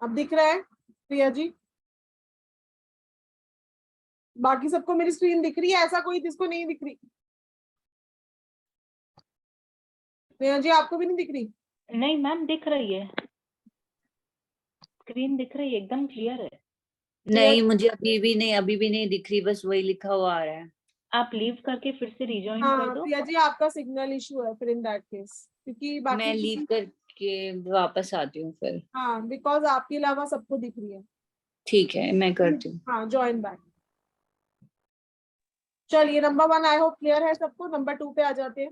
अब दिख रहा है प्रिया जी? बाकी सबको मेरी स्क्रीन दिख रही है? ऐसा कोई जिसको नहीं दिख रही? प्रिया जी आपको भी नहीं दिख रही? नहीं मैम दिख रही है, स्क्रीन दिख रही है, एकदम क्लियर है। नहीं, मुझे अभी भी नहीं दिख रही, बस वही लिखा हुआ आ रहा है। आप लीव करके फिर से रिजॉइन कर हाँ दो। प्रिया जी आपका सिग्नल इशू है फिर इन दैट केस, क्योंकि बाकी मैं लीव करके वापस आती हूँ फिर। हाँ बिकॉज आपके अलावा सबको दिख रही है। ठीक है, मैं करती हूँ। हाँ ज्वाइन बैक। चलिए नंबर 1 आई होप क्लियर है सबको। नंबर 2 पे आ जाते हैं।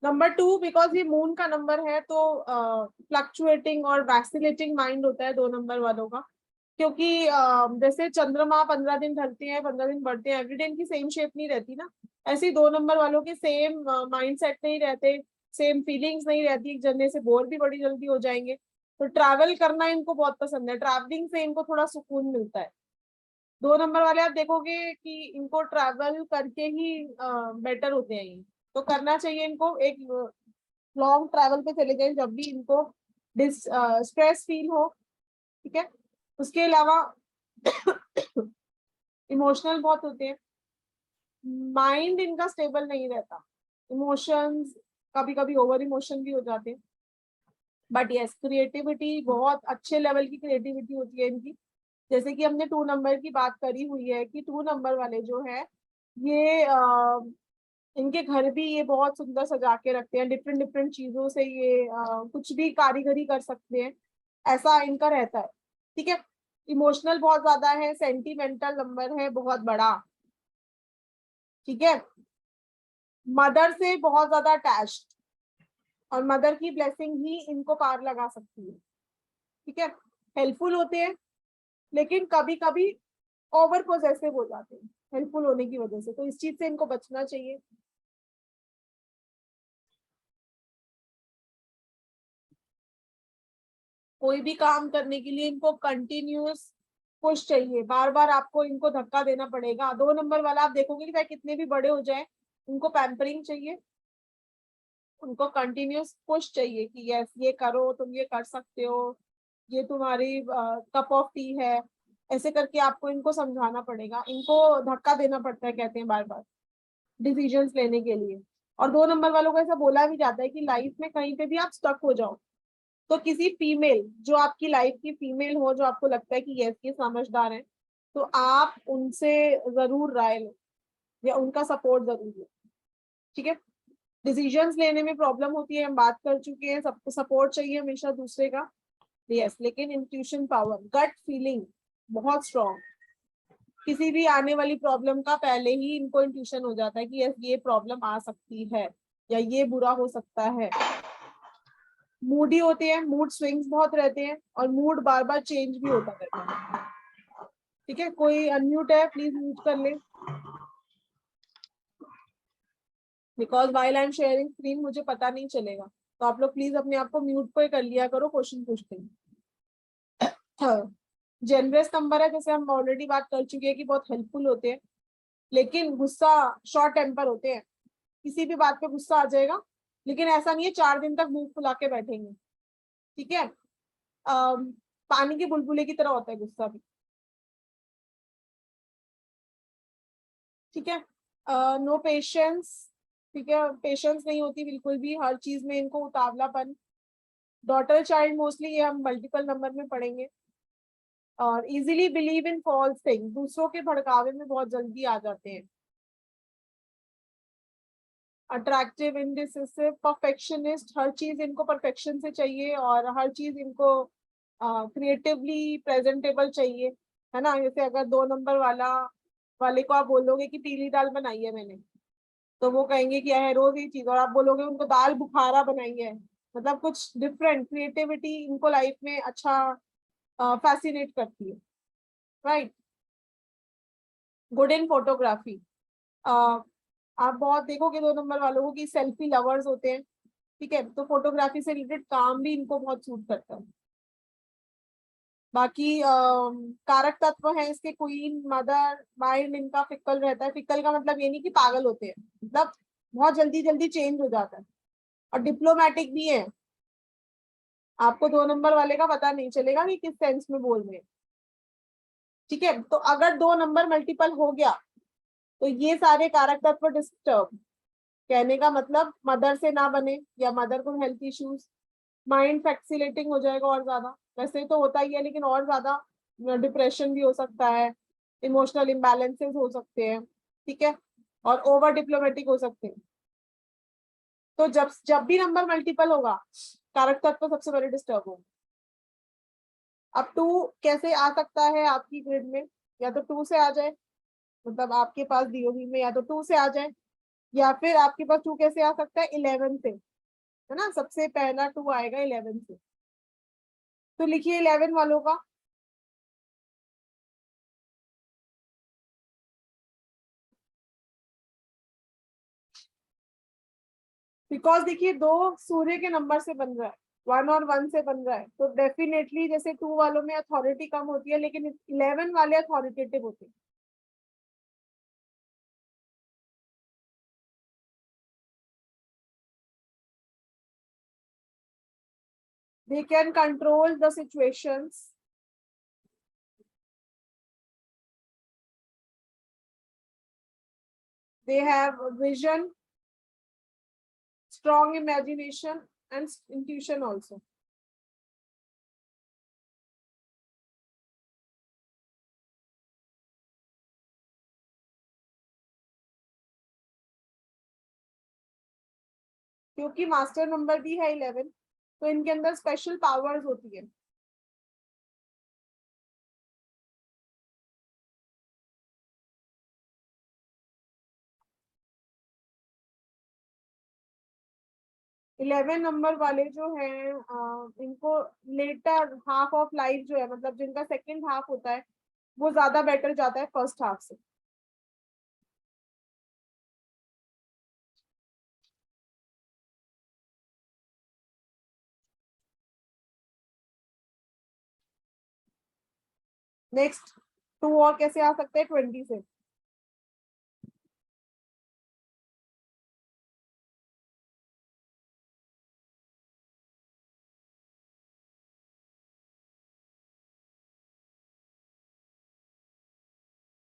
नंबर 2 बिकॉज ये मून का नंबर है तो फ्लक्चुएटिंग और वैक्सिलेटिंग माइंड होता है 2 नंबर वालों का, क्योंकि जैसे चंद्रमा 15 दिन ढलते हैं 15 दिन बढ़ते हैं, एवरीडे इनकी सेम शेप नहीं रहती ना, ऐसे ही 2 नंबर वालों के सेम माइंड सेट नहीं रहते, सेम फीलिंग्स नहीं रहती, एक जने से बोर भी बड़ी जल्दी हो जाएंगे। तो ट्रैवल करना इनको बहुत पसंद है, ट्रैवलिंग से इनको थोड़ा सुकून मिलता है। 2 नंबर वाले आप देखोगे कि इनको ट्रैवल करके ही बेटर होते हैं ये, तो करना चाहिए इनको। एक लॉन्ग ट्रैवल पे चले जाएं जब भी इनको स्ट्रेस फील हो, ठीक है। उसके अलावा इमोशनल बहुत होते हैं, माइंड इनका स्टेबल नहीं रहता, इमोशंस कभी कभी ओवर इमोशन भी हो जाते हैं। बट यस क्रिएटिविटी बहुत अच्छे लेवल की क्रिएटिविटी होती है इनकी। जैसे कि हमने 2 नंबर की बात करी हुई है कि 2 नंबर वाले जो है ये इनके घर भी ये बहुत सुंदर सजा के रखते हैं, डिफरेंट डिफरेंट चीजों से ये कुछ भी कारीगरी कर सकते हैं, ऐसा इनका रहता है, ठीक है। इमोशनल बहुत ज्यादा है, सेंटिमेंटल नंबर है बहुत बड़ा, ठीक है। मदर से बहुत ज्यादा अटैच्ड, और मदर की ब्लेसिंग ही इनको पार लगा सकती है, ठीक है। हेल्पफुल होते हैं लेकिन कभी कभी ओवर पोजेसिव हो जाते हैं हेल्पफुल होने की वजह से, तो इस चीज से इनको बचना चाहिए। कोई भी काम करने के लिए इनको कंटिन्यूअस पुश चाहिए, बार बार आपको इनको धक्का देना पड़ेगा। 2 नंबर वाला आप देखोगे कि चाहे कितने भी बड़े हो जाए उनको पैम्परिंग चाहिए, उनको कंटिन्यूअस पुश चाहिए कि यस ये करो, तुम ये कर सकते हो, ये तुम्हारी कप ऑफ टी है, ऐसे करके आपको इनको समझाना पड़ेगा, इनको धक्का देना पड़ता है कहते हैं बार बार डिसीजंस लेने के लिए। और 2 नंबर वालों को ऐसा बोला भी जाता है कि लाइफ में कहीं पे भी आप स्टक हो जाओ तो किसी फीमेल जो आपकी लाइफ की फीमेल हो, जो आपको लगता है कि यस ये समझदार है, तो आप उनसे जरूर राय लो या उनका सपोर्ट जरूर लो, ठीक है। डिसीजंस लेने में प्रॉब्लम होती है, हम बात कर चुके हैं, सबको सपोर्ट चाहिए हमेशा दूसरे का, यस। लेकिन इंट्यूशन पावर, गट फीलिंग बहुत स्ट्रॉन्ग, किसी भी आने वाली प्रॉब्लम का पहले ही इनको इंट्यूशन हो जाता है कि यस ये प्रॉब्लम आ सकती है या ये बुरा हो सकता है। मूडी होते हैं, मूड स्विंग्स बहुत रहते हैं और मूड बार बार चेंज भी होता रहता है, ठीक है। कोई अनम्यूट है प्लीज म्यूट कर ले, because while I am sharing screen मुझे पता नहीं चलेगा, तो आप लोग प्लीज अपने आप को म्यूट पे कर लिया करो क्वेश्चन पूछते हैं। जेनरस नंबर है, जैसे हम ऑलरेडी बात कर चुके हैं कि बहुत हेल्पफुल होते हैं, लेकिन गुस्सा शॉर्ट टेम्पर होते हैं, किसी भी बात पे गुस्सा आ जाएगा, लेकिन ऐसा नहीं है 4 दिन तक मुंह फुला के बैठेंगे, ठीक है। पानी के बुलबुले की तरह होता है गुस्सा भी, ठीक है, नो पेशेंस, ठीक है, पेशेंस नहीं होती बिल्कुल भी, हर चीज में इनको उतावलापन। डॉटर चाइल्ड मोस्टली ये हम मल्टीपल नंबर में पढ़ेंगे। और easily believe in false thing, दूसरों के भड़कावे में बहुत जल्दी आ जाते हैं। अट्रैक्टिव, इनडिसिसिव, परफेक्शनिस्ट, हर चीज इनको परफेक्शन से चाहिए और हर चीज इनको क्रिएटिवली प्रेजेंटेबल चाहिए, है ना। जैसे अगर 2 नंबर वाले को आप बोलोगे कि पीली दाल बनाई है मैंने, तो वो कहेंगे कि है रोज ये चीज, और आप बोलोगे उनको दाल बुखारा बनाई है, मतलब कुछ डिफरेंट। क्रिएटिविटी इनको लाइफ में अच्छा फैसिनेट करती है, राइट। गुड इन फोटोग्राफी, आप बहुत देखोगे 2 नंबर वालों को कि सेल्फी लवर्स होते हैं, ठीक है, तो फोटोग्राफी से रिलेटेड काम भी इनको बहुत सूट करता है। बाकी कारक तत्व है इसके क्वीन, मदर, माइंड इनका फिक्कल रहता है। फिक्कल का मतलब ये नहीं कि पागल होते हैं, मतलब बहुत जल्दी जल्दी चेंज हो जाता है। और डिप्लोमेटिक भी है, आपको 2 नंबर वाले का पता नहीं चलेगा कि किस सेंस में बोल रहे हैं, ठीक है। तो अगर 2 नंबर मल्टीपल हो गया तो ये सारे कारक तत्व डिस्टर्ब, कहने का मतलब मदर से ना बने या मदर को हेल्थ इश्यूज, माइंड फैक्सिलेटिंग हो जाएगा और ज्यादा, वैसे तो होता ही है लेकिन और ज्यादा, डिप्रेशन भी हो सकता है, इमोशनल इम्बैलेंसेस हो सकते हैं, ठीक है, और ओवर डिप्लोमेटिक हो सकते हैं। तो जब जब भी नंबर मल्टीपल होगा कारक तत्व सबसे पहले डिस्टर्ब होगा। अब 2 कैसे आ सकता है आपकी ग्रिड में, या तो 2 से आ जाए, मतलब आपके पास डीओबी में या तो 2 से आ जाए, या फिर आपके पास 2 कैसे आ सकता है 11 से, है ना, सबसे पहला 2 आएगा 11 से। तो लिखिए 11 वालों का। बिकॉज देखिए 2 सूर्य के नंबर से बन रहा है, 1 और 1 से बन रहा है, तो डेफिनेटली जैसे 2 वालों में अथॉरिटी कम होती है लेकिन 11 वाले अथॉरिटेटिव होते हैं। They can control the situations. They have vision, strong imagination, and intuition also. क्योंकि मास्टर नंबर भी है 11, तो इनके अंदर स्पेशल पावर्स होती है। इलेवन नंबर वाले जो हैं इनको लेटर हाफ ऑफ लाइफ जो है, मतलब जिनका सेकंड हाफ होता है वो ज्यादा बेटर जाता है फर्स्ट हाफ से। नेक्स्ट 2 और कैसे आ सकते हैं 20 से।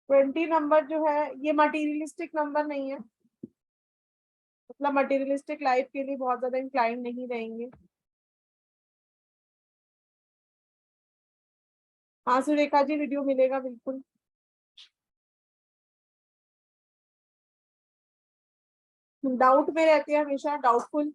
ट्वेंटी नंबर जो है ये मटेरियलिस्टिक नंबर नहीं है, मतलब मटेरियलिस्टिक लाइफ के लिए बहुत ज्यादा इंक्लाइन नहीं रहेंगे। हाँ सुरेखा जी वीडियो मिलेगा बिल्कुल। डाउट में रहते हैं हमेशा, डाउटफुल।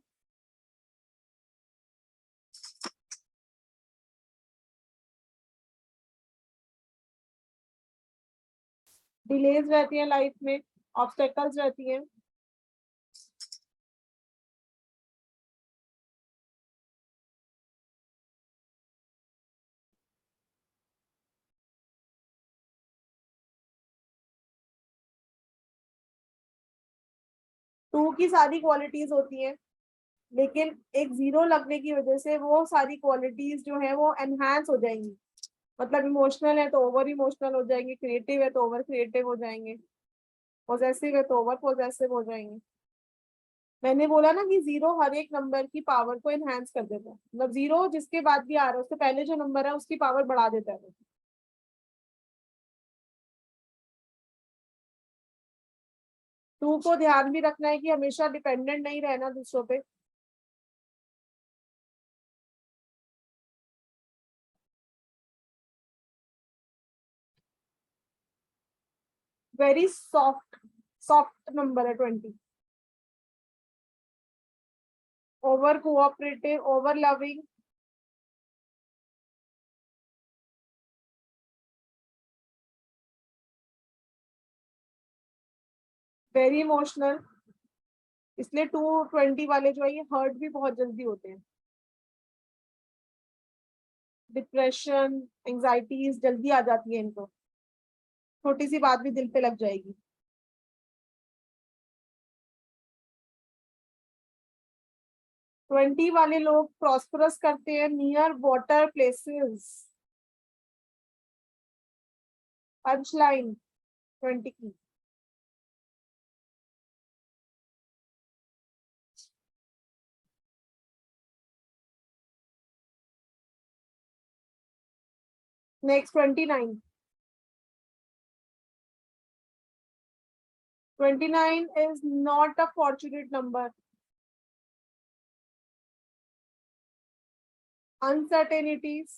डिलेज रहती है लाइफ में, ऑब्स्टेकल्स रहती हैं। टू की सारी क्वालिटीज होती हैं लेकिन एक 0 लगने की वजह से वो सारी क्वालिटीज जो है वो एनहांस हो जाएंगी। मतलब इमोशनल है तो ओवर इमोशनल हो जाएंगे, क्रिएटिव है तो ओवर क्रिएटिव हो जाएंगे, पॉजेसिव है तो ओवर पॉजेसिव हो जाएंगे। मैंने बोला ना कि 0 हर एक नंबर की पावर को एनहांस कर देता है, मतलब 0 जिसके बाद भी आ रहा है उससे पहले जो नंबर है उसकी पावर बढ़ा देता है। 2 को ध्यान भी रखना है कि हमेशा डिपेंडेंट नहीं रहना दूसरों पे। वेरी सॉफ्ट नंबर है 20। Over cooperative, over loving, very emotional. इसलिए 220 वाले जो है ये हर्ट भी बहुत जल्दी होते हैं। डिप्रेशन, एंजाइटीज जल्दी आ जाती है इनको, छोटी सी बात भी दिल पे लग जाएगी। ट्वेंटी वाले लोग प्रॉस्परस करते हैं near water places. Punch line 20 की। Next 29। 29 is not a fortunate number. Uncertainties,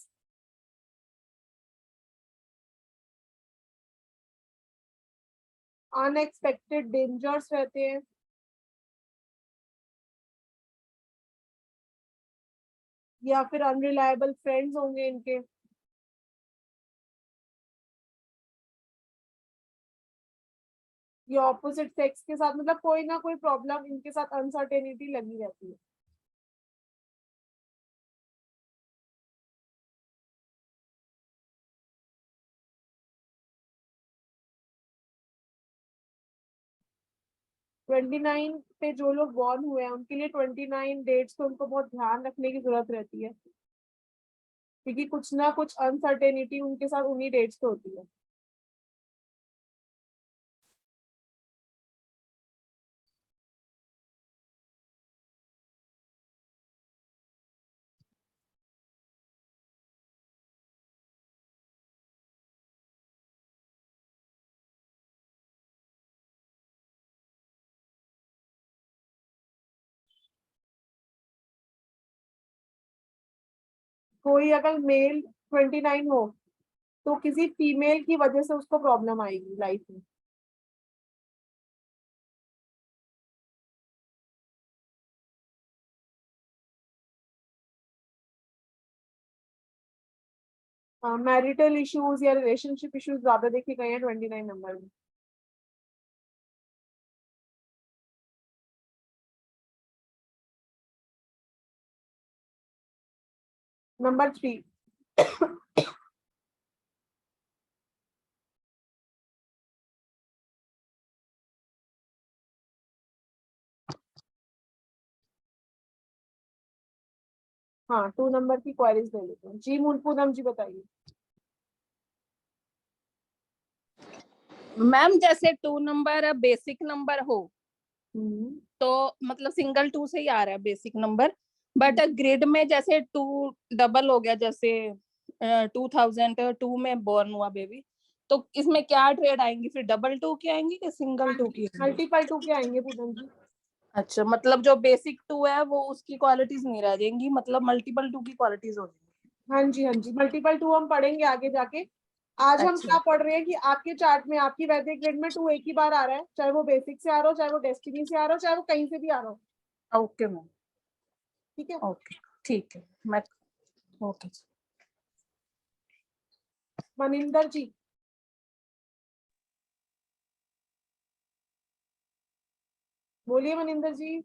unexpected dangers रहते हैं, या फिर अनरिलायबल फ्रेंड्स होंगे इनके, या ऑपोजिट सेक्स के साथ, मतलब कोई ना कोई प्रॉब्लम इनके साथ, अनसर्टेनिटी लगी रहती है। ट्वेंटी नाइन पे जो लोग बॉर्न हुए हैं उनके लिए 29 डेट्स को उनको बहुत ध्यान रखने की जरूरत रहती है, क्योंकि कुछ ना कुछ अनसर्टेनिटी उनके साथ उन्हीं डेट्स पे होती है। कोई अगर मेल 29 हो तो किसी फीमेल की वजह से उसको प्रॉब्लम आएगी लाइफ में। मैरिटल इश्यूज या रिलेशनशिप इश्यूज ज्यादा देखे गए हैं 29 नंबर में। नंबर 3। हाँ 2 नंबर की क्वेरीज ले लेते हैं। जी पूनम जी बताइए। मैम जैसे 2 नंबर बेसिक नंबर हो तो मतलब सिंगल 2 से ही आ रहा है बेसिक नंबर, बट ग्रिड में जैसे 2 डबल हो गया, जैसे 2002 में बॉर्न हुआ बेबी, तो इसमें क्या ट्रेड आएंगी फिर? डबल 2 की आएंगी कि सिंगल 2 की? मल्टीपल 2 के आएंगे पूनम जी। अच्छा, मतलब जो बेसिक 2 है वो उसकी क्वालिटीज नहीं रह जाएंगी, मतलब मल्टीपल 2 की क्वालिटीज हो जाएंगी। हाँ जी, हाँ जी, मल्टीपल 2 हम पढ़ेंगे आगे जाके। आज हम क्या पढ़ रहे हैं कि आपके चार्ट में आपकी वैदिक ग्रेड में 2 एक ही बार आ रहा है, चाहे वो बेसिक से आ रहा हो, चाहे वो डेस्टिनी से आ रहा हो, चाहे वो कहीं से भी आ रहा हो। ओके मैम, ठीक है, ओके ठीक है, मैं ओके। मनिंदर जी। बोलिए मनिंदर जी।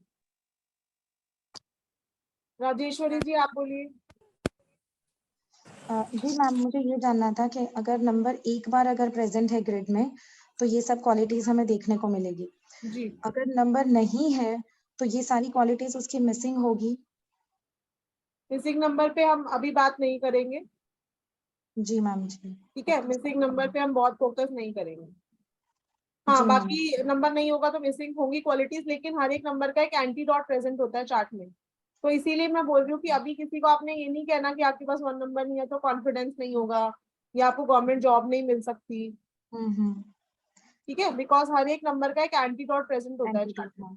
राजेश्वरी जी आप बोलिए। जी मैम, मुझे ये जानना था कि अगर नंबर एक बार अगर प्रेजेंट है ग्रिड में तो ये सब क्वालिटीज हमें देखने को मिलेगी जी। अगर नंबर नहीं है तो ये सारी क्वालिटीज उसकी मिसिंग होगी। मिसिंग नंबर पे हम अभी बात नहीं करेंगे। जी मैम जी। ठीक है, मिसिंग नंबर पे हम बहुत फोकस नहीं करेंगे। हाँ, बाकी नंबर नहीं होगा तो मिसिंग होंगी क्वालिटीज, लेकिन हर एक नंबर का एक एंटीडॉट प्रेजेंट होता है चार्ट में। तो इसीलिए मैं बोल रही हूँ कि अभी किसी को आपने ये नहीं कहना कि आपके पास 1 नंबर नहीं है तो कॉन्फिडेंस नहीं होगा या आपको गवर्नमेंट जॉब नहीं मिल सकती। ठीक है, बिकॉज हर एक नंबर का एक एंटीडॉट प्रेजेंट होता है Antidote, chart में। हाँ।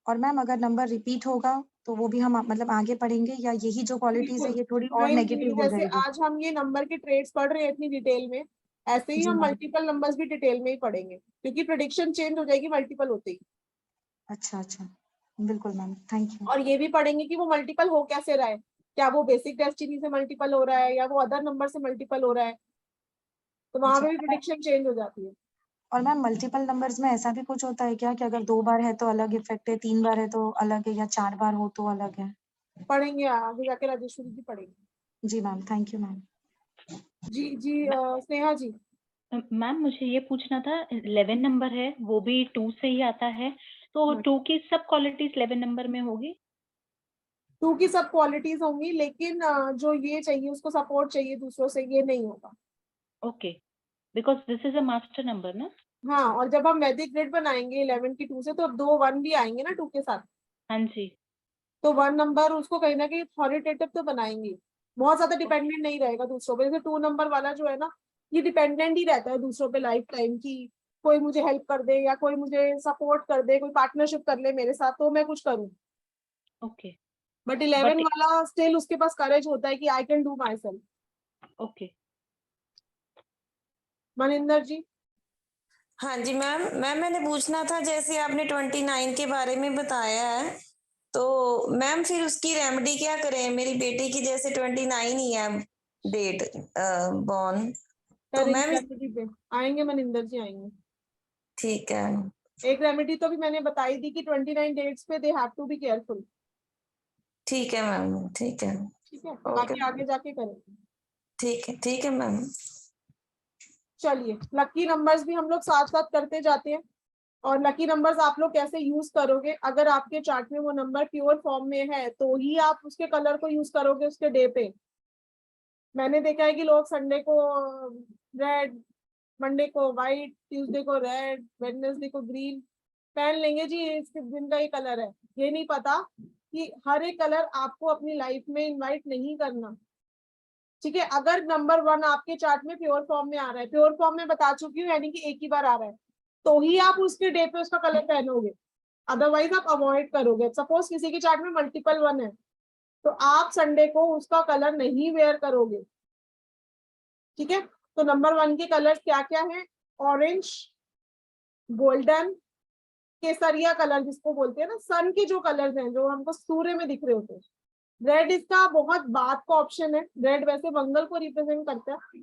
और मैम अगर नंबर रिपीट होगा तो वो भी हम मतलब आगे पढ़ेंगे, या यही जो क्वालिटीज है बिल्कुल। ये थोड़ी और नहीं, नेगेटिव हो जैसे जाएगी? आज हम ये नंबर के ट्रेड्स पढ़ रहे हैं इतनी डिटेल में, ऐसे ही जी हम मैम। मल्टीपल नंबर्स भी डिटेल में ही पढ़ेंगे, क्योंकि प्रेडिक्शन चेंज हो जाएगी मल्टीपल होते ही। अच्छा अच्छा, बिल्कुल मैम, थैंक यू। और ये भी पढ़ेंगे कि वो मल्टीपल हो कैसे रहा है, क्या वो बेसिक डेस्टिनी से मल्टीपल हो रहा है या वो अदर नंबर से मल्टीपल हो रहा है, तो वहां पे भी प्रेडिक्शन चेंज हो जाती है। और मैम मल्टीपल नंबर्स में ऐसा भी कुछ होता है क्या कि अगर 2 बार है तो अलग इफेक्ट है, 3 बार है तो अलग है, या 4 बार हो तो अलग है? पढ़ेंगे आगे जाके, राजेश्वरी जी पढ़ेंगे। जी मैम, थैंक यू मैम। जी जी स्नेहा जी। मैम मुझे ये पूछना था, 11 नंबर है वो भी 2 से ही आता है, तो 2 की सब क्वालिटीज 11 नंबर में होगी? 2 की सब क्वालिटीज होंगी, लेकिन जो ये चाहिए उसको सपोर्ट चाहिए दूसरों से, ये नहीं होगा। Okay, because this is a master number ना। हाँ, और जब हम वैदिक ग्रिड बनाएंगे 11 की 2 से, तो अब 2 1 भी आएंगे ना 2 के साथ। हाँ जी। तो 1 नंबर उसको कहीं ना कहीं अथॉरिटेटिव तो बनाएंगे, बहुत ज्यादा डिपेंडेंट नहीं रहेगा दूसरों पे। जैसे 2 नंबर वाला जो है ना, ये डिपेंडेंट ही रहता है दूसरों पे लाइफ टाइम की, कोई मुझे हेल्प कर दे या कोई मुझे सपोर्ट कर दे, कोई पार्टनरशिप कर ले मेरे साथ तो मैं कुछ करूँ। ओके। बट 11 वाला स्टिल उसके पास करेज होता है कि I can do myself. Okay. Maninder ji. हाँ जी मैम, मैंने पूछना था, जैसे आपने 29 के बारे में बताया है, तो मैम फिर उसकी रेमेडी क्या करें? मेरी बेटी की जैसे 29 ही है डेट बॉर्न, तो मैम रेमेडी पे आएंगे, मनिंदर जी आएंगे। ठीक है। एक रेमेडी तो भी मैंने बताई थी कि 29 डेट्स पे they have to be careful. ठीक है मैम, ठीक है। ठीक है, बाकी आगे जाके करेंगे। ठीक है मैम। चलिए, लकी नंबर्स भी हम लोग साथ साथ करते जाते हैं। और लकी नंबर्स आप लोग कैसे यूज करोगे, अगर आपके चार्ट में वो नंबर प्योर फॉर्म में है तो ही आप उसके कलर को यूज करोगे उसके डे पे। मैंने देखा है कि लोग संडे को रेड, मंडे को व्हाइट, ट्यूसडे को रेड, वेडनेसडे को ग्रीन पहन लेंगे जी, इसके दिन का ही कलर है। ये नहीं पता कि हर एक कलर आपको अपनी लाइफ में इनवाइट नहीं करना। ठीक है, अगर नंबर 1 आपके चार्ट में प्योर फॉर्म में आ रहा है, प्योर फॉर्म में बता चुकी हूँ यानी कि एक ही बार आ रहा है, तो ही आप उसके डे पे उसका कलर पहनोगे, अदरवाइज आप अवॉइड करोगे। सपोज किसी के चार्ट में मल्टीपल 1 है, तो आप संडे को उसका कलर नहीं वेयर करोगे। ठीक है, तो नंबर 1 के कलर क्या क्या है? ऑरेंज, गोल्डन, केसरिया कलर जिसको बोलते हैं ना, सन के जो कलर्स हैं जो हमको सूर्य में दिख रहे होते हैं। रेड इसका बहुत बाद का ऑप्शन है, रेड वैसे मंगल को रिप्रेजेंट करता है,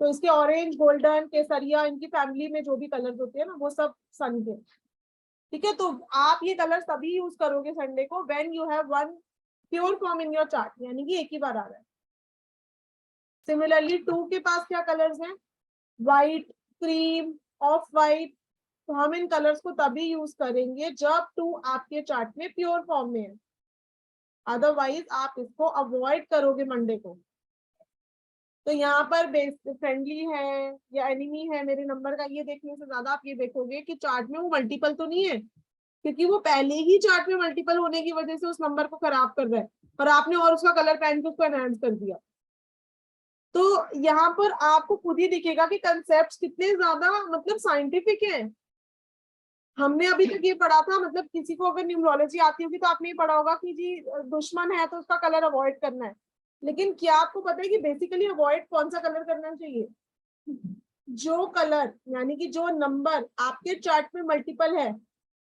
तो इसके ऑरेंज, गोल्डन, केसरिया, इनकी फैमिली में जो भी कलर्स होते हैं ना वो सब सन के। ठीक है, तो आप ये कलर तभी यूज करोगे संडे को when you have one pure form in your chart, यानी कि एक ही बार आ रहा है। सिमिलरली 2 के पास क्या कलर्स हैं? White, cream, of white. तो हम इन कलर्स को तभी यूज करेंगे जब 2 आपके चार्ट में प्योर फॉर्म में है, अदरवाइज आप इसको अवॉइड करोगे मंडे को। तो यहाँ पर फ्रेंडली है या एनिमी है मेरे नंबर का, ये देखने से ज्यादा आप ये देखोगे कि चार्ट में वो मल्टीपल तो नहीं है, क्योंकि वो पहले ही चार्ट में मल्टीपल होने की वजह से उस नंबर को खराब कर रहा है और आपने और उसका कलर पहन के उसको एनहांस कर दिया। तो यहाँ पर आपको खुद ही दिखेगा कि कंसेप्ट कितने ज्यादा मतलब साइंटिफिक है। हमने अभी तक ये पढ़ा था, मतलब किसी को अगर न्यूमरोलॉजी आती होगी तो आपने ये पढ़ा होगा कि जी दुश्मन है तो उसका कलर अवॉइड करना है, लेकिन क्या आपको पता है कि बेसिकली अवॉइड कौन सा कलर करना चाहिए? जो कलर यानी कि जो नंबर आपके चार्ट में मल्टीपल है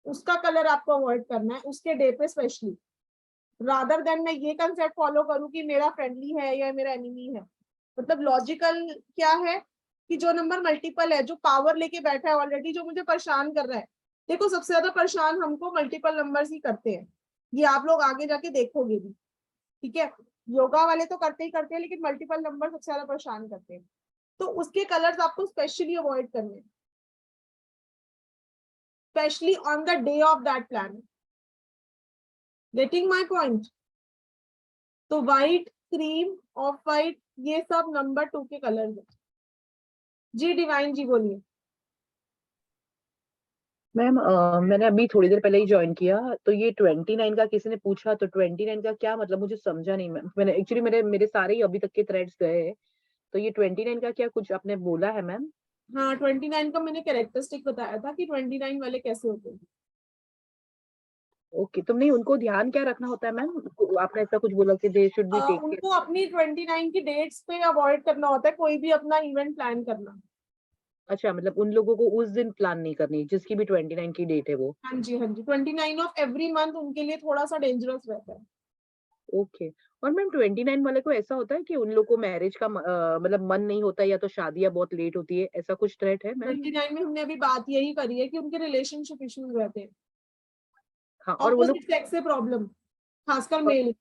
उसका कलर आपको अवॉइड करना है उसके डे पे स्पेशली, रादर देन मैं ये कंसेप्ट फॉलो करूं कि मेरा फ्रेंडली है या मेरा एनिमी है। मतलब लॉजिकल क्या है कि जो नंबर मल्टीपल है, जो पावर लेके बैठा है ऑलरेडी, जो मुझे परेशान कर रहा है। देखो, सबसे ज्यादा परेशान हमको मल्टीपल नंबर्स ही करते हैं, ये आप लोग आगे जाके देखोगे भी। ठीक है, योगा वाले तो करते ही करते हैं, लेकिन मल्टीपल नंबर सबसे ज्यादा परेशान करते हैं, तो उसके कलर्स आपको स्पेशली अवॉइड करने, specially on the day of that planet. Getting my point? तो व्हाइट, क्रीम, ऑफ व्हाइट, ये सब नंबर 2 के कलर्स हैं। जी डिवाइन जी बोलिए। मैम मैंने अभी थोड़ी देर पहले ही ज्वाइन किया, तो ये 29 का किसी ने पूछा, तो 29 का क्या मतलब, मुझे समझा नहीं मैम। मैंने एक्चुअली मेरे सारे ही अभी तक के थ्रेड्स गए, तो ये 29 का क्या कुछ आपने बोला है मैम? हाँ 29 का मैंने कैरेक्टरिस्टिक बताया था कि 29 वाले कैसे होते हैं। ओके, तुमने उनको ध्यान क्या रखना होता है मैम? आपने ऐसा कुछ बोला कि दे शुड बी टेक उनको अपनी 29 की डेट्स पे अवॉइड करना होता है कोई भी अपना इवेंट प्लान करना। अच्छा, मतलब उन लोगों को उस दिन प्लान नहीं करनी जिसकी भी 29 की डेट है वो। हाँ जी 29 ऑफ एवरी मंथ उनके लिए थोड़ा सा डेंजरस रहता है। ओके। और मैम 29 वाले को ऐसा होता है कि उन लोग को मैरिज का मतलब मन नहीं होता, या तो शादियां बहुत लेट होती है, ऐसा कुछ थ्रेट है मैम? 29 में हमने अभी बात यही करी है कि उनके रिलेशनशिप इश्यूज रहते हैं, हाँ, और वो लोग ऑपोजिट सेक्स से प्रॉब्लम, खासकर मेल।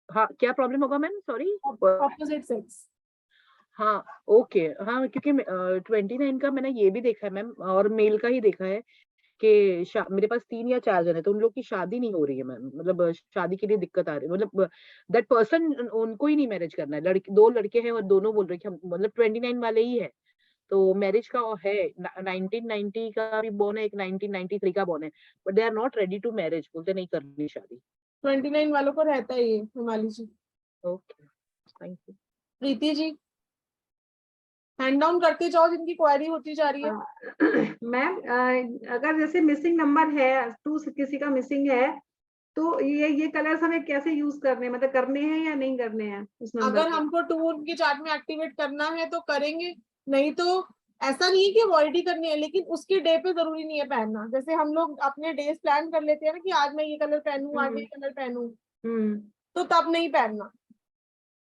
हाँ, क्या प्रॉब्लम होगा मैम? सॉरी। Opposite sex. हाँ, ओके। हाँ, क्योंकि 29 का मैंने ये भी देखा है मैम, और मेल का ही देखा है कि मेरे पास 3 या 4 जन है, तो उन लोग की शादी नहीं हो रही है मैम, मतलब शादी के लिए दिक्कत आ रही है, मतलब दैट पर्सन उनको ही नहीं मैरिज करना है। 2 लड़के हैं और दोनों बोल रहे हैं कि हम मतलब 29 वाले ही है, तो मैरिज का है। 1990 का भी बॉर्न है, एक 1993 का बॉर्न है, but they are not ready to marriage, बोलते नहीं करनी शादी। 29 वालों को रहता है ये, Himali ji. Okay, thank you. Preeti ji hand down करते जाओ जिनकी क्वेरी होती जा रही है। मैम अगर जैसे मिसिंग नंबर है, 2 किसी का मिसिंग है, तो ये कलर्स हमें कैसे यूज करने हैं, मतलब करने हैं या नहीं करने हैं उस नंबर अगर को? हमको 2 के चार्ट में एक्टिवेट करना है तो करेंगे, नहीं तो ऐसा नहीं है कि अवॉइड ही करनी है, लेकिन उसके डे पे जरूरी नहीं है पहनना। जैसे हम लोग अपने डेज प्लान कर लेते हैं ना कि आज मैं ये कलर पहनूं, आज मैं ये कलर पहनूं, तो तब नहीं पहनना।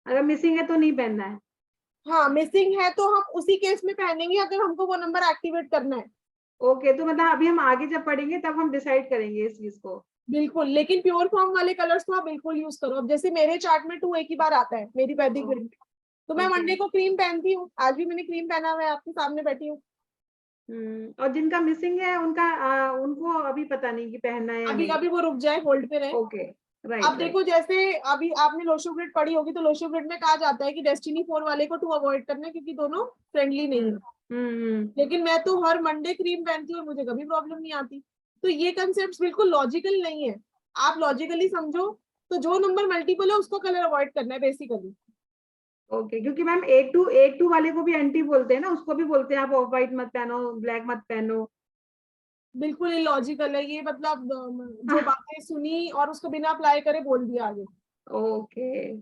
अगर मिसिंग है तो नहीं पहनना है? हाँ मिसिंग है तो हम उसी केस में पहनेंगे अगर हमको वो नंबर एक्टिवेट करना है। ओके, तो मतलब अभी हम आगे जब पढ़ेंगे तब हम डिसाइड करेंगे इस चीज को। बिल्कुल, लेकिन प्योर फॉर्म वाले कलर्स तो आप बिल्कुल यूज करो। अब जैसे मेरे चार्ट में 2 एक ही बार आता है मेरी वैदिक ग्रिड में, तो मैं मंडे को क्रीम पहनती हूँ, आज भी मैंने क्रीम पहना हुआ है, आपके सामने बैठी हूँ। और जिनका मिसिंग है उनका उनको अभी पता नहीं कि पहनना है या अभी नहीं। अभी वो रुक जाए, होल्ड पे रहे। Okay, right. अब देखो जैसे अभी आपने लोशो ग्रिड पढ़ी होगी, तो लोशो ग्रिड में कहा जाता है कि डेस्टिनी 4 वाले को 2 अवॉइड करना है क्योंकि दोनों फ्रेंडली नहीं है। लेकिन मैं तो हर मंडे क्रीम पहनती हूँ और मुझे कभी प्रॉब्लम नहीं आती। तो ये कंसेप्ट बिल्कुल लॉजिकल नहीं है, आप लॉजिकली समझो। तो जो नंबर मल्टीपल है उसको कलर अवॉइड करना है बेसिकली। ओके, क्योंकि मैम 82 वाले को भी एंटी बोलते हैं ना, उसको भी बोलते हैं आप ऑफ व्हाइट मत पहनो, ब्लैक मत पहनो। बिल्कुल इलॉजिकल है ये, मतलब जो बातें सुनी और उसको बिना अप्लाई करे बोल दिया आगे। ओके,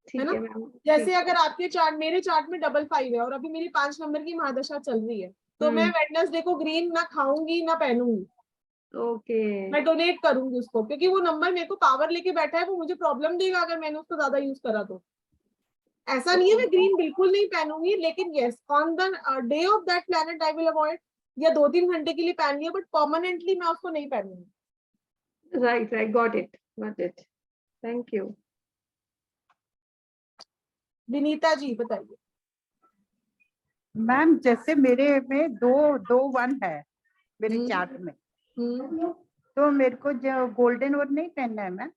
ठीक है मैम। जैसे अगर आपके चार्ट, मेरे चार्ट में 55 है और अभी मेरी 5 नंबर की महादशा चल रही है, तो मैं वेडनेसडे को ग्रीन ना खाऊंगी ना पहनूंगी। ओके, मैं डोनेट करूंगी उसको, क्योंकि वो नंबर मेरे को पावर लेके बैठा है, वो मुझे प्रॉब्लम देगा अगर मैंने उसको ज्यादा यूज करा तो। ऐसा नहीं है मैं ग्रीन बिल्कुल नहीं पहनूंगी, लेकिन yes on the day of that planet I will avoid, या 2-3 घंटे के लिए पहन लिया, बट परमानेंटली मैं उसको नहीं पहनूंगी। Right, got it, thank you. Vinita ji बताइए। मैम जैसे मेरे में 2-2-1 है मेरे चार्ट में, तो मेरे को जो गोल्डन और नहीं पहनना है मैम?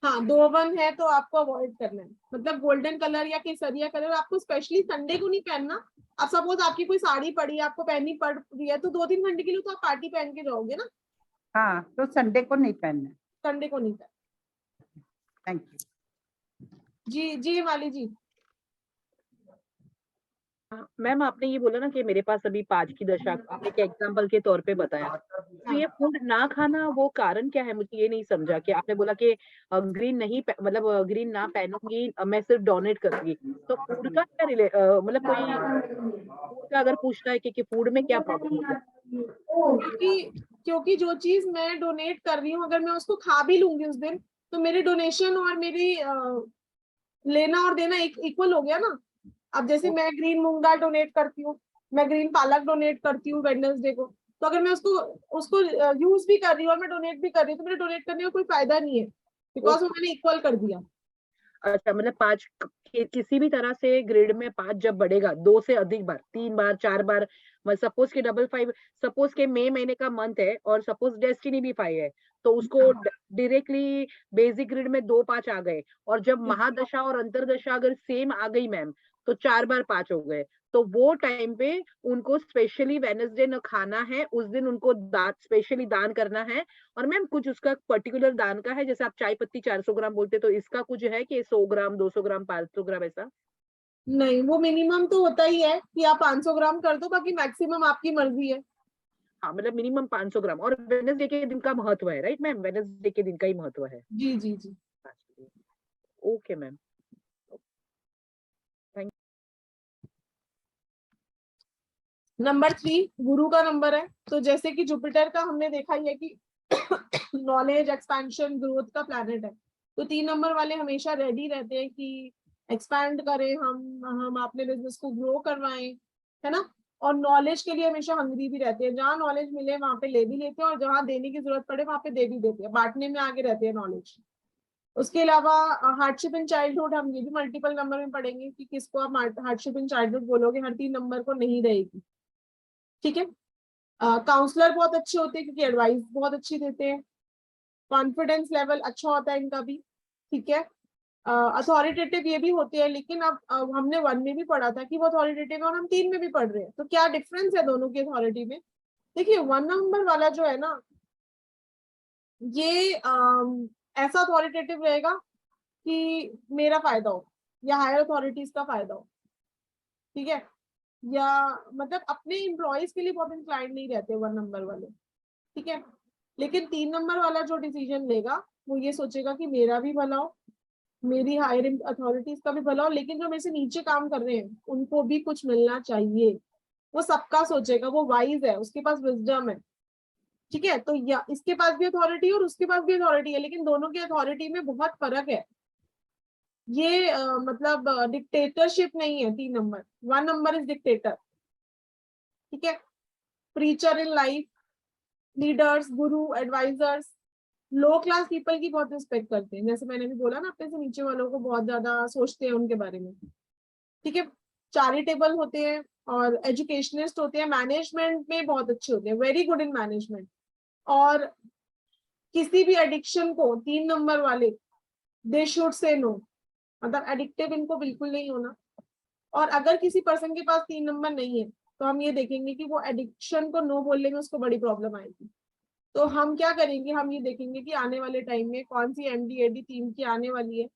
हाँ 2-1 है तो आपको अवॉइड करना है, मतलब गोल्डन कलर या केसरिया कलर आपको स्पेशली संडे को नहीं पहनना। अब सपोज आपकी कोई साड़ी पड़ी है, आपको पहननी पड़ रही है, तो 2-3 घंटे के लिए तो आप पार्टी पहन के जाओगे ना। हाँ, तो संडे को नहीं पहनना। संडे को नहीं पहनना। Thank you ji Mali ji. Ma'am आपने ये बोला ना कि मेरे पास अभी 5 की दशा, आपने एक एग्जांपल के तौर पे बताया, तो ये फूड ना खाना वो कारण क्या है? मुझे ये नहीं समझा कि आपने बोला कि ग्रीन नहीं मतलब ग्रीन ना पहनूंगी, मैं सिर्फ डोनेट करूंगी, तो फूड का क्या मतलब कोई फूड का अगर पूछना है कि फूड में क्या प्रॉब्लम होता है? क्योंकि जो चीज मैं डोनेट कर रही हूँ अगर मैं उसको खा भी लूंगी उस दिन, तो मेरी डोनेशन और मेरी लेना और देना इक्वल हो गया ना। अब जैसे मैं ग्रीन मूंग दाल डोनेट करती हूँ, मैं ग्रीन पालक डोनेट करती हूँ वेडनेसडे को, तो अगर मैं उसको यूज भी कर रही हूँ और मैं डोनेट भी कर रही हूँ, तो मेरे डोनेट करने का कोई फायदा नहीं है, बिकॉज वो मैंने इक्वल कर दिया। अच्छा, मतलब 5 किसी भी तरह से ग्रिड में 5 जब बढ़ेगा 2 से अधिक बार, 3 बार 4 बार, सपोज के 55, सपोज के मई महीने का मंथ है और सपोज डेस्टिनी भी 5 है, तो उसको डायरेक्टली बेसिक ग्रिड में 2-5 आ गए, और जब महादशा और अंतरदशा अगर सेम आ गई मैम, तो 4 बार 5 हो गए, तो वो टाइम पे उनको स्पेशली वेडनेसडे न खाना है, उस दिन उनको स्पेशली दान करना है। और मैम कुछ उसका पर्टिकुलर दान का है, जैसे आप चाय पत्ती 400 ग्राम बोलते, तो इसका कुछ है कि 100 ग्राम 200 ग्राम 500 ग्राम ऐसा? नहीं, वो मिनिमम तो होता ही है कि आप 500 ग्राम कर दो, बाकी मैक्सिमम आपकी मर्जी है। हाँ मतलब मिनिमम 500 ग्राम, और वेडनेसडे के दिन का महत्व है, राइट मैम? वेडनेसडे के दिन का ही महत्व है। जी जी जी। Okay ma'am, thank. नंबर 3 गुरु का नंबर है, तो जैसे कि जुपिटर का हमने देखा ही है कि नॉलेज, एक्सपेंशन, ग्रोथ का प्लैनेट है, तो 3 नंबर वाले हमेशा रेडी रहते हैं कि एक्सपैंड करें, हम अपने बिजनेस को ग्रो करवाएं, है ना। और नॉलेज के लिए हमेशा हंग्री भी रहते हैं, जहाँ नॉलेज मिले वहां पे ले भी लेते हैं, और जहाँ देने की जरूरत पड़े वहां पे दे भी देते हैं, बांटने में आगे रहते हैं नॉलेज। उसके अलावा हार्डशिप इन चाइल्डहुड, हम ये भी मल्टीपल नंबर में पढ़ेंगे कि किसको आप हार्डशिप इन चाइल्डहुड बोलोगे, हर 3 नंबर को नहीं रहेगी, ठीक है। काउंसलर बहुत अच्छे होते हैं क्योंकि एडवाइस बहुत अच्छी देते हैं। कॉन्फिडेंस लेवल अच्छा होता है इनका भी, ठीक है। अथॉरिटेटिव ये भी होते हैं, लेकिन अब हमने 1 में भी पढ़ा था कि वो अथॉरिटेटिव है, और हम 3 में भी पढ़ रहे हैं, तो क्या डिफरेंस है दोनों की अथॉरिटी में? देखिए 1 नंबर वाला जो है ना, ये ऐसा अथॉरिटेटिव रहेगा कि मेरा फायदा हो या हायर अथॉरिटीज का फायदा हो, ठीक है, या मतलब अपने एम्प्लॉयज के लिए बहुत इंक्लाइंड नहीं रहते 1 नंबर वाले, ठीक है। लेकिन 3 नंबर वाला जो डिसीजन लेगा वो ये सोचेगा कि मेरा भी भला हो, मेरी हायर अथॉरिटीज का भी भला हो, लेकिन जो मेरे से नीचे काम कर रहे हैं उनको भी कुछ मिलना चाहिए, वो सबका सोचेगा, वो वाइज है, उसके पास विजडम है, ठीक है। तो या इसके पास भी अथॉरिटी और उसके पास भी अथॉरिटी है, लेकिन दोनों की अथॉरिटी में बहुत फर्क है। ये मतलब डिक्टेटरशिप नहीं है 3 नंबर, 1 नंबर इज डिक्टेटर, ठीक है। Preacher in life, leaders, Guru, advisers, low class people की बहुत रिस्पेक्ट करते हैं, जैसे मैंने भी बोला ना, अपने से नीचे वालों को बहुत ज्यादा सोचते हैं उनके बारे में, ठीक है। चैरिटेबल होते हैं और एजुकेशनिस्ट होते हैं, मैनेजमेंट में बहुत अच्छे होते हैं, वेरी गुड इन मैनेजमेंट। और किसी भी एडिक्शन को 3 नंबर वाले दे शुड से नो, मतलब एडिक्टिव इनको बिल्कुल नहीं होना। और अगर किसी पर्सन के पास 3 नंबर नहीं है तो हम ये देखेंगे कि वो एडिक्शन को नो बोलने में उसको बड़ी प्रॉब्लम आएगी। तो हम क्या करेंगे, हम ये देखेंगे कि आने वाले टाइम में कौन सी MD AD 3 की आने वाली है,